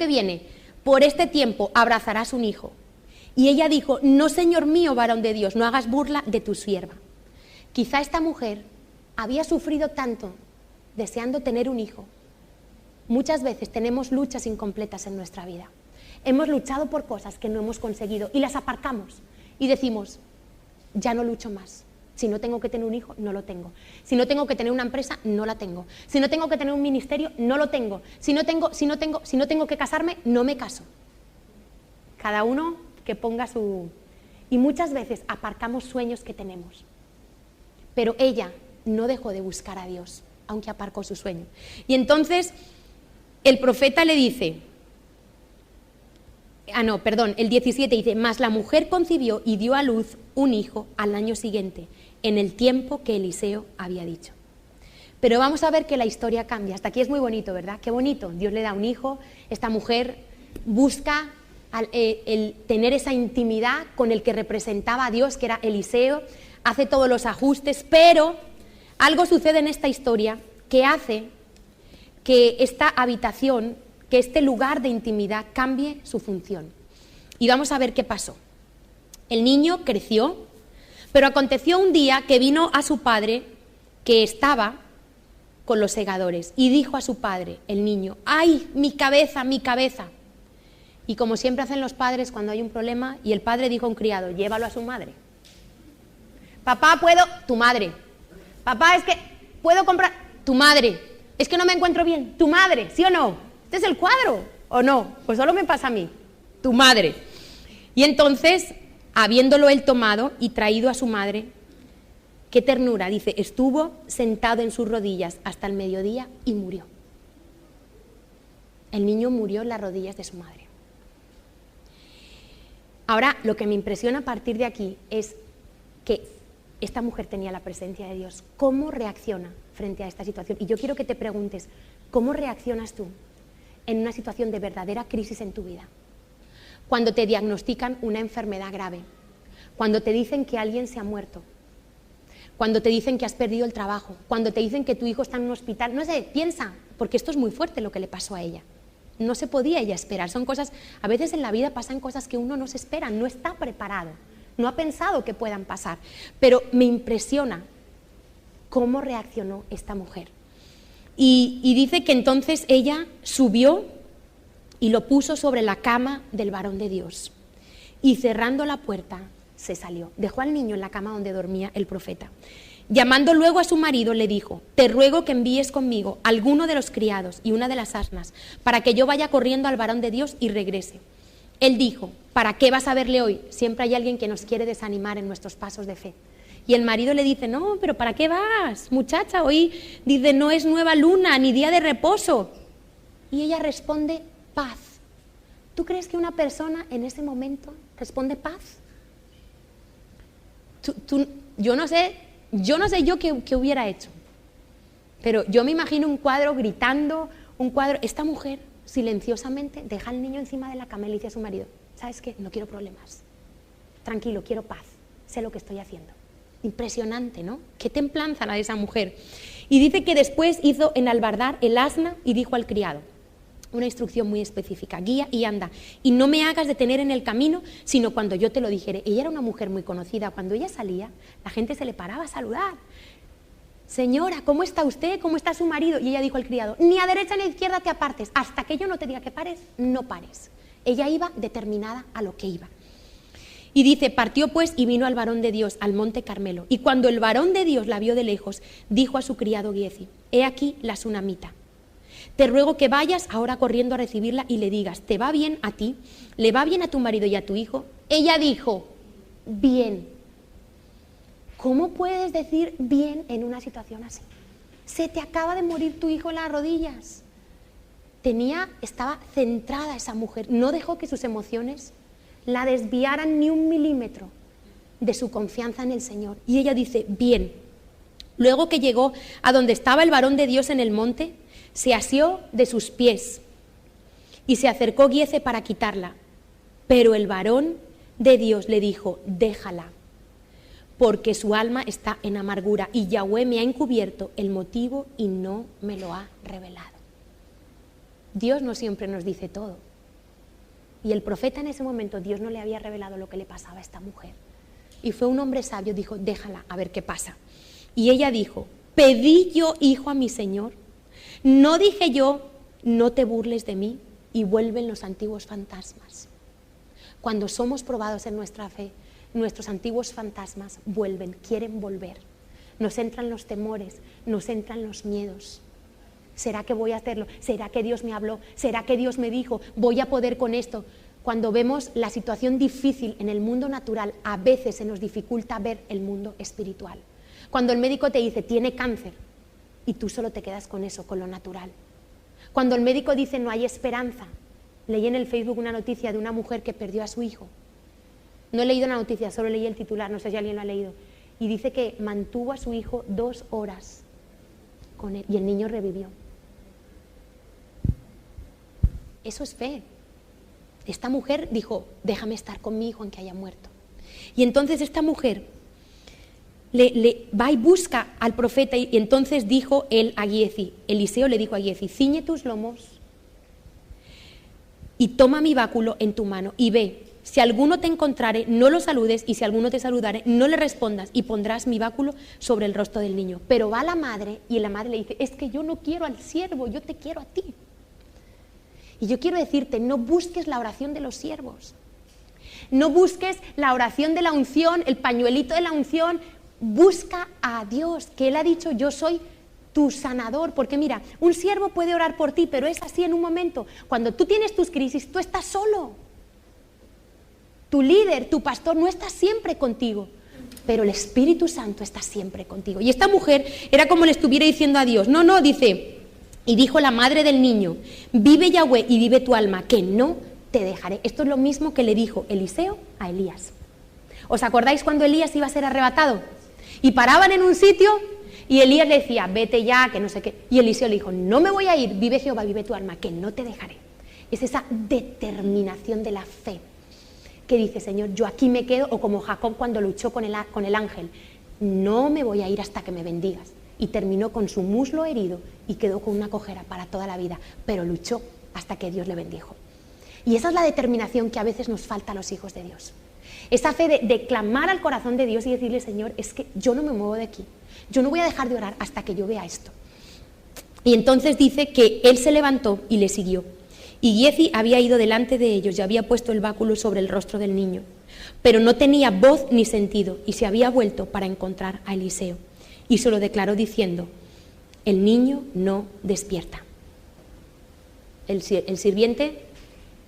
viene, por este tiempo abrazarás un hijo. Y ella dijo, no, Señor mío, varón de Dios, no hagas burla de tu sierva. Quizá esta mujer había sufrido tanto deseando tener un hijo. Muchas veces tenemos luchas incompletas en nuestra vida. Hemos luchado por cosas que no hemos conseguido y las aparcamos y decimos, ya no lucho más. Si no tengo que tener un hijo, no lo tengo. Si no tengo que tener una empresa, no la tengo. Si no tengo que tener un ministerio, no lo tengo. Si no tengo que casarme, no me caso. Cada uno que ponga su... Y muchas veces aparcamos sueños que tenemos. Pero ella no dejó de buscar a Dios, aunque aparcó su sueño. Y entonces el profeta le dice, el 17 dice, mas la mujer concibió y dio a luz un hijo al año siguiente, en el tiempo que Eliseo había dicho. Pero vamos a ver que la historia cambia. Hasta aquí es muy bonito, ¿verdad? Qué bonito. Dios le da un hijo, esta mujer busca el tener esa intimidad con el que representaba a Dios, que era Eliseo, hace todos los ajustes, pero algo sucede en esta historia que hace que esta habitación, que este lugar de intimidad cambie su función. Y vamos a ver qué pasó. El niño creció, pero aconteció un día que vino a su padre, que estaba con los segadores, y dijo a su padre, el niño, ¡ay, mi cabeza, mi cabeza! Y como siempre hacen los padres cuando hay un problema, y el padre dijo a un criado, llévalo a su madre. Papá, ¿puedo? Tu madre. Papá, es que ¿puedo comprar? Tu madre. Es que no me encuentro bien. Tu madre, ¿sí o no? ¿Este es el cuadro o no? Pues solo me pasa a mí. Tu madre. Y entonces, habiéndolo él tomado y traído a su madre, qué ternura, dice, estuvo sentado en sus rodillas hasta el mediodía y murió. El niño murió en las rodillas de su madre. Ahora, lo que me impresiona a partir de aquí es que esta mujer tenía la presencia de Dios. ¿Cómo reacciona frente a esta situación? Y yo quiero que te preguntes, ¿cómo reaccionas tú en una situación de verdadera crisis en tu vida? Cuando te diagnostican una enfermedad grave, cuando te dicen que alguien se ha muerto, cuando te dicen que has perdido el trabajo, cuando te dicen que tu hijo está en un hospital, no sé, piensa, porque esto es muy fuerte lo que le pasó a ella. No se podía ella esperar, son cosas, a veces en la vida pasan cosas que uno no se espera, no está preparado, no ha pensado que puedan pasar, pero me impresiona cómo reaccionó esta mujer. Y dice que entonces ella subió y lo puso sobre la cama del varón de Dios, y cerrando la puerta se salió, dejó al niño en la cama donde dormía el profeta. Llamando luego a su marido le dijo, te ruego que envíes conmigo alguno de los criados y una de las asnas, para que yo vaya corriendo al varón de Dios y regrese. Él dijo, ¿para qué vas a verle hoy? Siempre hay alguien que nos quiere desanimar en nuestros pasos de fe. Y el marido le dice, no, pero ¿para qué vas, muchacha? Hoy, dice, no es nueva luna, ni día de reposo. Y ella responde, paz. ¿Tú crees que una persona en ese momento responde paz? Yo no sé yo qué hubiera hecho, pero yo me imagino un cuadro gritando, esta mujer silenciosamente deja al niño encima de la cama y le dice a su marido, ¿sabes qué? No quiero problemas, tranquilo, quiero paz, sé lo que estoy haciendo. Impresionante, ¿no? Qué templanza la de esa mujer. Y dice que después hizo enalbardar el asna y dijo al criado, una instrucción muy específica: guía y anda, y no me hagas detener en el camino, sino cuando yo te lo dijere. Ella era una mujer muy conocida. Cuando ella salía, la gente se le paraba a saludar. Señora, ¿cómo está usted? ¿Cómo está su marido? Y ella dijo al criado: ni a derecha ni a izquierda te apartes, hasta que yo no te diga que pares, no pares. Ella iba determinada a lo que iba. Y dice: partió pues y vino al varón de Dios al monte Carmelo. Y cuando el varón de Dios la vio de lejos, dijo a su criado Giezi: he aquí la sunamita. Te ruego que vayas ahora corriendo a recibirla y le digas: ¿te va bien a ti? ¿Le va bien a tu marido y a tu hijo? Ella dijo: bien. ¿Cómo puedes decir bien en una situación así? Se te acaba de morir tu hijo en las rodillas. Estaba centrada esa mujer, no dejó que sus emociones la desviaran ni un milímetro de su confianza en el Señor. Y ella dice: bien. Luego que llegó a donde estaba el varón de Dios en el monte, se asió de sus pies y se acercó Giezi para quitarla. Pero el varón de Dios le dijo: déjala, porque su alma está en amargura y Yahweh me ha encubierto el motivo y no me lo ha revelado. Dios no siempre nos dice todo. Y el profeta en ese momento, Dios no le había revelado lo que le pasaba a esta mujer. Y fue un hombre sabio, dijo: déjala, a ver qué pasa. Y ella dijo: pedí yo hijo a mi Señor. ¿No dije yo, no te burles de mí? Y vuelven los antiguos fantasmas. Cuando somos probados en nuestra fe, nuestros antiguos fantasmas vuelven, quieren volver. Nos entran los temores, nos entran los miedos. ¿Será que voy a hacerlo? ¿Será que Dios me habló? ¿Será que Dios me dijo, voy a poder con esto? Cuando vemos la situación difícil en el mundo natural, a veces se nos dificulta ver el mundo espiritual. Cuando el médico te dice, tiene cáncer, y tú solo te quedas con eso, con lo natural. Cuando el médico dice, no hay esperanza. Leí en el Facebook una noticia de una mujer que perdió a su hijo. No he leído la noticia, solo leí el titular, no sé si alguien lo ha leído. Y dice que mantuvo a su hijo 2 horas con él y el niño revivió. Eso es fe. Esta mujer dijo, déjame estar con mi hijo aunque haya muerto. Y entonces esta mujer va y busca al profeta y entonces dijo él a Giezi, Eliseo le dijo a Giezi, ciñe tus lomos y toma mi báculo en tu mano y ve. Si alguno te encontrare, no lo saludes, y si alguno te saludare, no le respondas, y pondrás mi báculo sobre el rostro del niño. Pero va la madre, y la madre le dice, es que yo no quiero al siervo, yo te quiero a ti. Y yo quiero decirte, no busques la oración de los siervos. No busques la oración de la unción, el pañuelito de la unción. Busca a Dios, que Él ha dicho, yo soy tu sanador. Porque mira, un siervo puede orar por ti, pero es así en un momento. Cuando tú tienes tus crisis, tú estás solo. Tu líder, tu pastor no está siempre contigo, pero el Espíritu Santo está siempre contigo. Y esta mujer era como le estuviera diciendo a Dios, no, dice, y dijo la madre del niño, vive Yahweh y vive tu alma, que no te dejaré. Esto es lo mismo que le dijo Eliseo a Elías. ¿Os acordáis cuando Elías iba a ser arrebatado? Y paraban en un sitio y Elías le decía, vete ya, que no sé qué. Y Eliseo le dijo, no me voy a ir, vive Jehová, vive tu alma, que no te dejaré. Es esa determinación de la fe. Que dice, Señor, yo aquí me quedo, o como Jacob cuando luchó con el ángel, no me voy a ir hasta que me bendigas. Y terminó con su muslo herido y quedó con una cojera para toda la vida, pero luchó hasta que Dios le bendijo. Y esa es la determinación que a veces nos falta a los hijos de Dios. Esa fe de clamar al corazón de Dios y decirle, Señor, es que yo no me muevo de aquí, yo no voy a dejar de orar hasta que yo vea esto. Y entonces dice que él se levantó y le siguió. Y Giezi había ido delante de ellos y había puesto el báculo sobre el rostro del niño, pero no tenía voz ni sentido y se había vuelto para encontrar a Eliseo. Y se lo declaró diciendo, el niño no despierta. El sirviente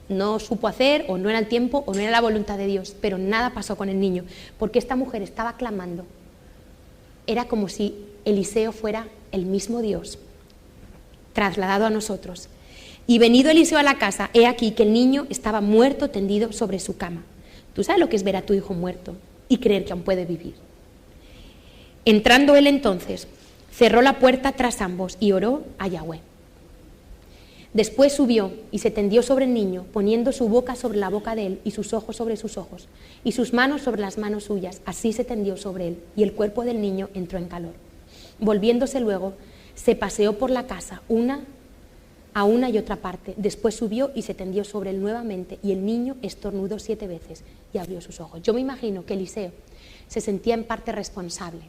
no supo hacer, o no era el tiempo, o no era la voluntad de Dios, pero nada pasó con el niño, porque esta mujer estaba clamando. Era como si Eliseo fuera el mismo Dios, trasladado a nosotros. Y venido Eliseo a la casa, he aquí que el niño estaba muerto tendido sobre su cama. Tú sabes lo que es ver a tu hijo muerto y creer que aún puede vivir. Entrando él entonces, cerró la puerta tras ambos y oró a Yahweh. Después subió y se tendió sobre el niño, poniendo su boca sobre la boca de él y sus ojos sobre sus ojos y sus manos sobre las manos suyas. Así se tendió sobre él y el cuerpo del niño entró en calor. Volviéndose luego, se paseó por la casa 1 a una y otra parte. Después subió y se tendió sobre él nuevamente, y el niño estornudó 7 veces y abrió sus ojos. Yo me imagino que Eliseo se sentía en parte responsable,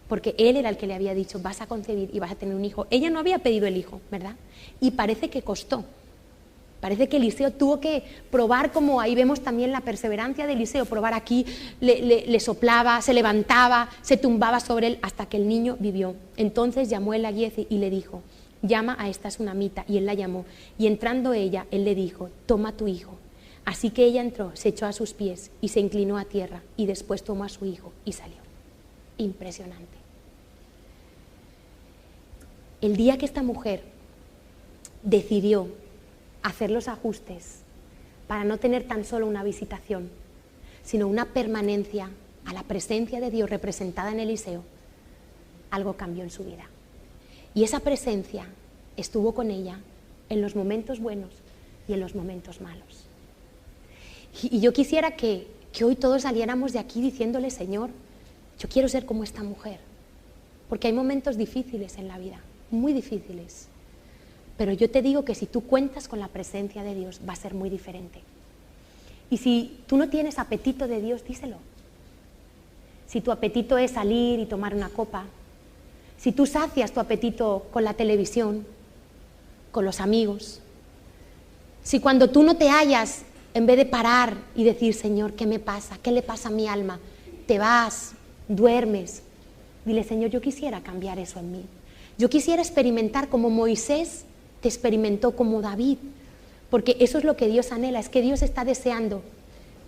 porque él era el que le había dicho, vas a concebir y vas a tener un hijo. Ella no había pedido el hijo, ¿verdad? Y parece que costó. Parece que Eliseo tuvo que probar, como ahí vemos también la perseverancia de Eliseo, probar aquí, le soplaba, se levantaba, se tumbaba sobre él hasta que el niño vivió. Entonces llamó él a Giezi y le dijo, llama a esta sunamita, y él la llamó. Y entrando ella, él le dijo, toma tu hijo. Así que ella entró, se echó a sus pies y se inclinó a tierra, y después tomó a su hijo y salió. Impresionante. El día que esta mujer decidió hacer los ajustes para no tener tan solo una visitación, sino una permanencia a la presencia de Dios representada en Eliseo, algo cambió en su vida. Y esa presencia estuvo con ella en los momentos buenos y en los momentos malos. Y yo quisiera que hoy todos saliéramos de aquí diciéndole, Señor, yo quiero ser como esta mujer, porque hay momentos difíciles en la vida, muy difíciles. Pero yo te digo que si tú cuentas con la presencia de Dios, va a ser muy diferente. Y si tú no tienes apetito de Dios, díselo. Si tu apetito es salir y tomar una copa, si tú sacias tu apetito con la televisión, con los amigos, si cuando tú no te hallas, en vez de parar y decir, Señor, ¿qué me pasa? ¿Qué le pasa a mi alma? Te vas, duermes. Dile, Señor, yo quisiera cambiar eso en mí. Yo quisiera experimentar como Moisés te experimentó, como David, porque eso es lo que Dios anhela, es que Dios está deseando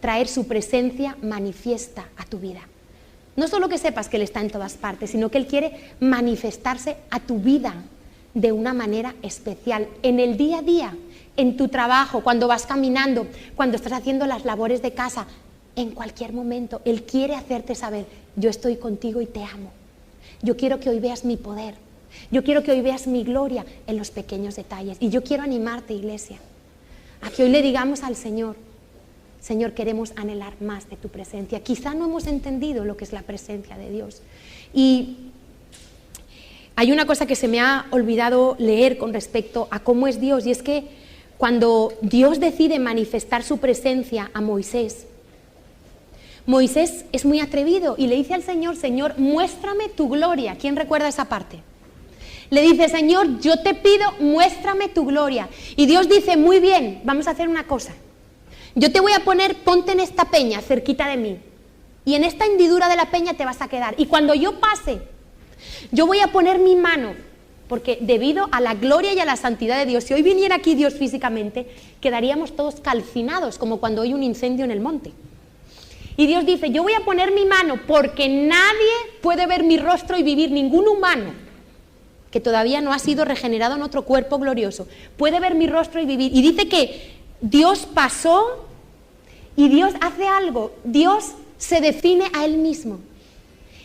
traer su presencia manifiesta a tu vida. No solo que sepas que Él está en todas partes, sino que Él quiere manifestarse a tu vida de una manera especial, en el día a día, en tu trabajo, cuando vas caminando, cuando estás haciendo las labores de casa, en cualquier momento. Él quiere hacerte saber, yo estoy contigo y te amo. Yo quiero que hoy veas mi poder. Yo quiero que hoy veas mi gloria en los pequeños detalles. Y yo quiero animarte, iglesia, a que hoy le digamos al Señor, Señor, queremos anhelar más de tu presencia. Quizá no hemos entendido lo que es la presencia de Dios. Y hay una cosa que se me ha olvidado leer con respecto a cómo es Dios, y es que cuando Dios decide manifestar su presencia a Moisés, Moisés es muy atrevido y le dice al Señor, Señor, muéstrame tu gloria. ¿Quién recuerda esa parte? Le dice, Señor, yo te pido, muéstrame tu gloria. Y Dios dice, muy bien, vamos a hacer una cosa. Yo te voy a poner, ponte en esta peña cerquita de mí. Y en esta hendidura de la peña te vas a quedar. Y cuando yo pase, yo voy a poner mi mano. Porque debido a la gloria y a la santidad de Dios, si hoy viniera aquí Dios físicamente, quedaríamos todos calcinados, como cuando hay un incendio en el monte. Y Dios dice, yo voy a poner mi mano porque nadie puede ver mi rostro y vivir, ningún humano que todavía no ha sido regenerado en otro cuerpo glorioso, puede ver mi rostro y vivir. Y dice que Dios pasó y Dios hace algo, Dios se define a Él mismo.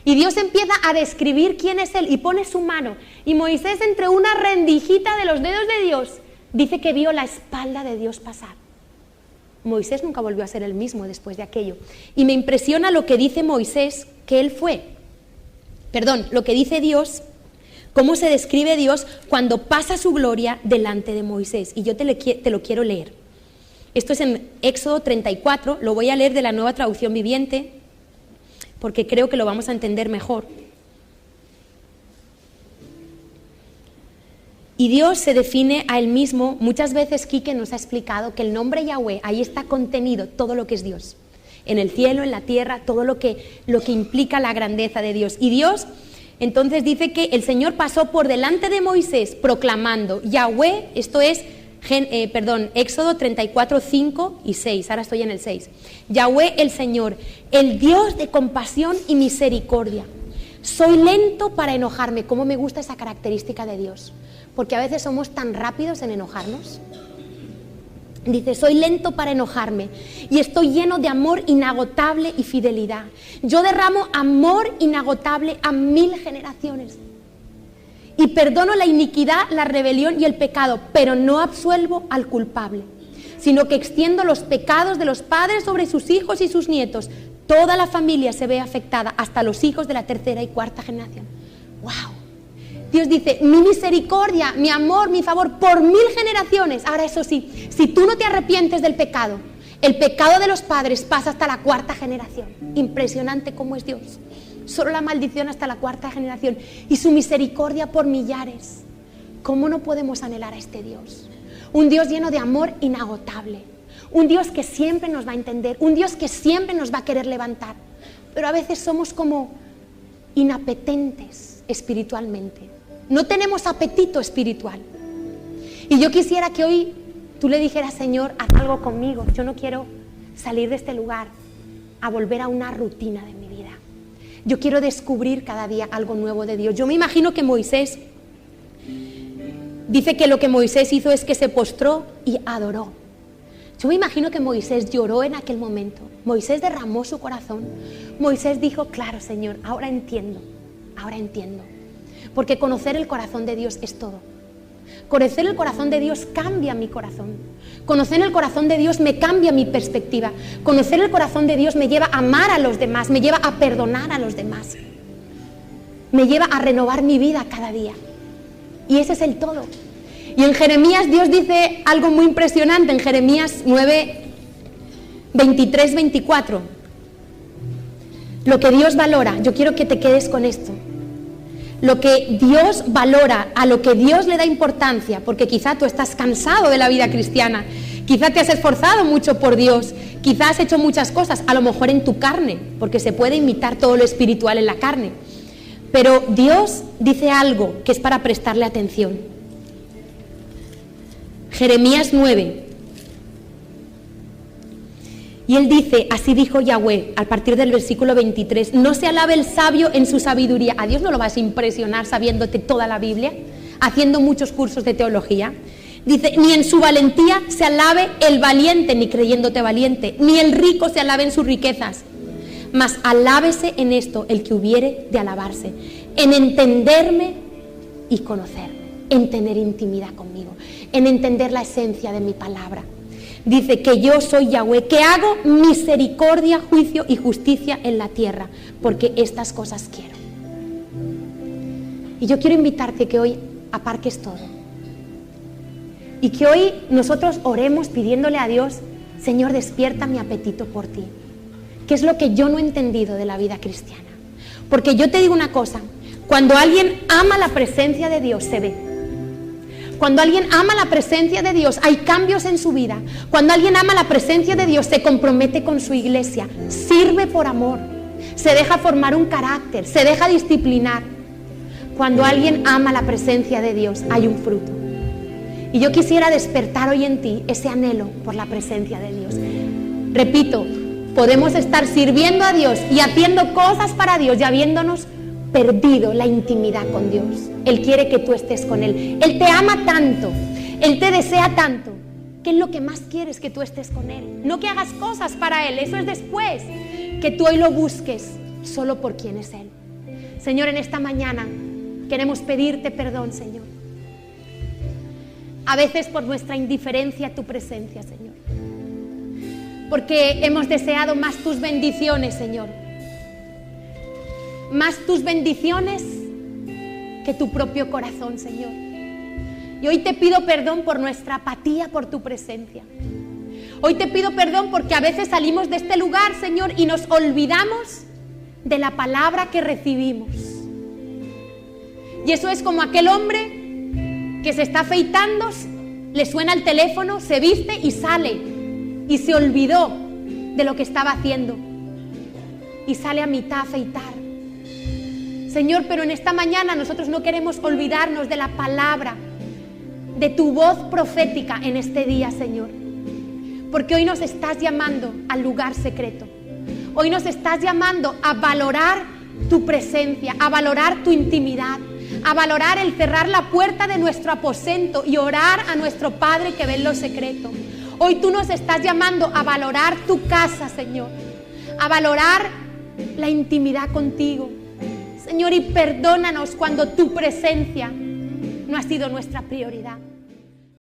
Y Dios empieza a describir quién es Él y pone su mano. Y Moisés, entre una rendijita de los dedos de Dios, dice que vio la espalda de Dios pasar. Moisés nunca volvió a ser el mismo después de aquello. Y me impresiona lo que dice Moisés, que él fue. Lo que dice Dios, cómo se describe Dios cuando pasa su gloria delante de Moisés. Y yo te lo quiero leer. Esto es en Éxodo 34, lo voy a leer de la Nueva Traducción Viviente, porque creo que lo vamos a entender mejor. Y Dios se define a Él mismo. Muchas veces Quique nos ha explicado que el nombre Yahweh, ahí está contenido todo lo que es Dios. En el cielo, en la tierra, todo lo que implica la grandeza de Dios. Y Dios, entonces dice que el Señor pasó por delante de Moisés proclamando Yahweh, esto es, Éxodo 34, 5 y 6, ahora estoy en el 6. Yahweh el Señor, el Dios de compasión y misericordia. Soy lento para enojarme. ¿Cómo me gusta esa característica de Dios? Porque a veces somos tan rápidos en enojarnos. Dice, soy lento para enojarme y estoy lleno de amor inagotable y fidelidad. Yo derramo amor inagotable a 1000 generaciones. Y perdono la iniquidad, la rebelión y el pecado, pero no absuelvo al culpable, sino que extiendo los pecados de los padres sobre sus hijos y sus nietos. Toda la familia se ve afectada, hasta los hijos de la 3ª y 4ª generación. ¡Wow! Dios dice, mi misericordia, mi amor, mi favor, por 1000 generaciones. Ahora eso sí, si tú no te arrepientes del pecado, el pecado de los padres pasa hasta la 4ª generación. Impresionante cómo es Dios. Solo la maldición hasta la 4ª generación. Y su misericordia por millares. ¿Cómo no podemos anhelar a este Dios? Un Dios lleno de amor inagotable. Un Dios que siempre nos va a entender. Un Dios que siempre nos va a querer levantar. Pero a veces somos como inapetentes espiritualmente. No tenemos apetito espiritual. Y yo quisiera que hoy tú le dijeras, Señor, haz algo conmigo. Yo no quiero salir de este lugar a volver a una rutina de mi vida. Yo quiero descubrir cada día algo nuevo de Dios. Yo me imagino que Moisés, dice que lo que Moisés hizo es que se postró y adoró. Yo me imagino que Moisés lloró en aquel momento. Moisés derramó su corazón. Moisés dijo, claro, Señor, ahora entiendo. Porque conocer el corazón de Dios es todo. Conocer el corazón de Dios cambia mi corazón. Conocer el corazón de Dios me cambia mi perspectiva. Conocer el corazón de Dios me lleva a amar a los demás, me lleva a perdonar a los demás. Me lleva a renovar mi vida cada día. Y ese es el todo. Y en Jeremías Dios dice algo muy impresionante, en Jeremías 9, 23, 24. Lo que Dios valora, yo quiero que te quedes con esto. Lo que Dios valora, a lo que Dios le da importancia, porque quizá tú estás cansado de la vida cristiana, quizá te has esforzado mucho por Dios, quizá has hecho muchas cosas, a lo mejor en tu carne, porque se puede imitar todo lo espiritual en la carne. Pero Dios dice algo que es para prestarle atención. Jeremías 9. Y él dice, así dijo Yahweh, a partir del versículo 23, no se alabe el sabio en su sabiduría. A Dios no lo vas a impresionar sabiéndote toda la Biblia, haciendo muchos cursos de teología. Dice, ni en su valentía se alabe el valiente, ni creyéndote valiente, ni el rico se alabe en sus riquezas. Mas alábese en esto el que hubiere de alabarse, en entenderme y conocerme, en tener intimidad conmigo, en entender la esencia de mi palabra. Dice que yo soy Yahweh, que hago misericordia, juicio y justicia en la tierra, porque estas cosas quiero. Y yo quiero invitarte que hoy aparques todo. Y que hoy nosotros oremos pidiéndole a Dios, Señor, despierta mi apetito por ti. ¿Qué es lo que yo no he entendido de la vida cristiana? Porque yo te digo una cosa, cuando alguien ama la presencia de Dios se ve. Cuando alguien ama la presencia de Dios hay cambios en su vida. Cuando alguien ama la presencia de Dios se compromete con su iglesia, sirve por amor, se deja formar un carácter, se deja disciplinar. Cuando alguien ama la presencia de Dios hay un fruto. Y yo quisiera despertar hoy en ti ese anhelo por la presencia de Dios. Repito, podemos estar sirviendo a Dios y haciendo cosas para Dios y habiéndonos perdido la intimidad con Dios. Él quiere que tú estés con Él. Él te ama tanto, Él te desea tanto, que es lo que más quieres, que tú estés con Él. No que hagas cosas para Él, eso es después. Que tú hoy lo busques solo por quién es Él. Señor, en esta mañana queremos pedirte perdón, Señor. A veces por nuestra indiferencia a tu presencia, Señor. Porque hemos deseado más tus bendiciones, Señor. Más tus bendiciones que tu propio corazón, Señor. Y hoy te pido perdón por nuestra apatía por tu presencia. Hoy te pido perdón porque a veces salimos de este lugar, Señor, y nos olvidamos de la palabra que recibimos. Y eso es como aquel hombre que se está afeitando, le suena el teléfono, se viste y sale. Y se olvidó de lo que estaba haciendo. Y sale a mitad a afeitar. Señor, pero en esta mañana nosotros no queremos olvidarnos de la palabra, de tu voz profética en este día, Señor. Porque hoy nos estás llamando al lugar secreto. Hoy nos estás llamando a valorar tu presencia, a valorar tu intimidad, a valorar el cerrar la puerta de nuestro aposento y orar a nuestro Padre que ve en lo secreto. Hoy tú nos estás llamando a valorar tu casa, Señor, a valorar la intimidad contigo. Señor, y perdónanos cuando tu presencia no ha sido nuestra prioridad.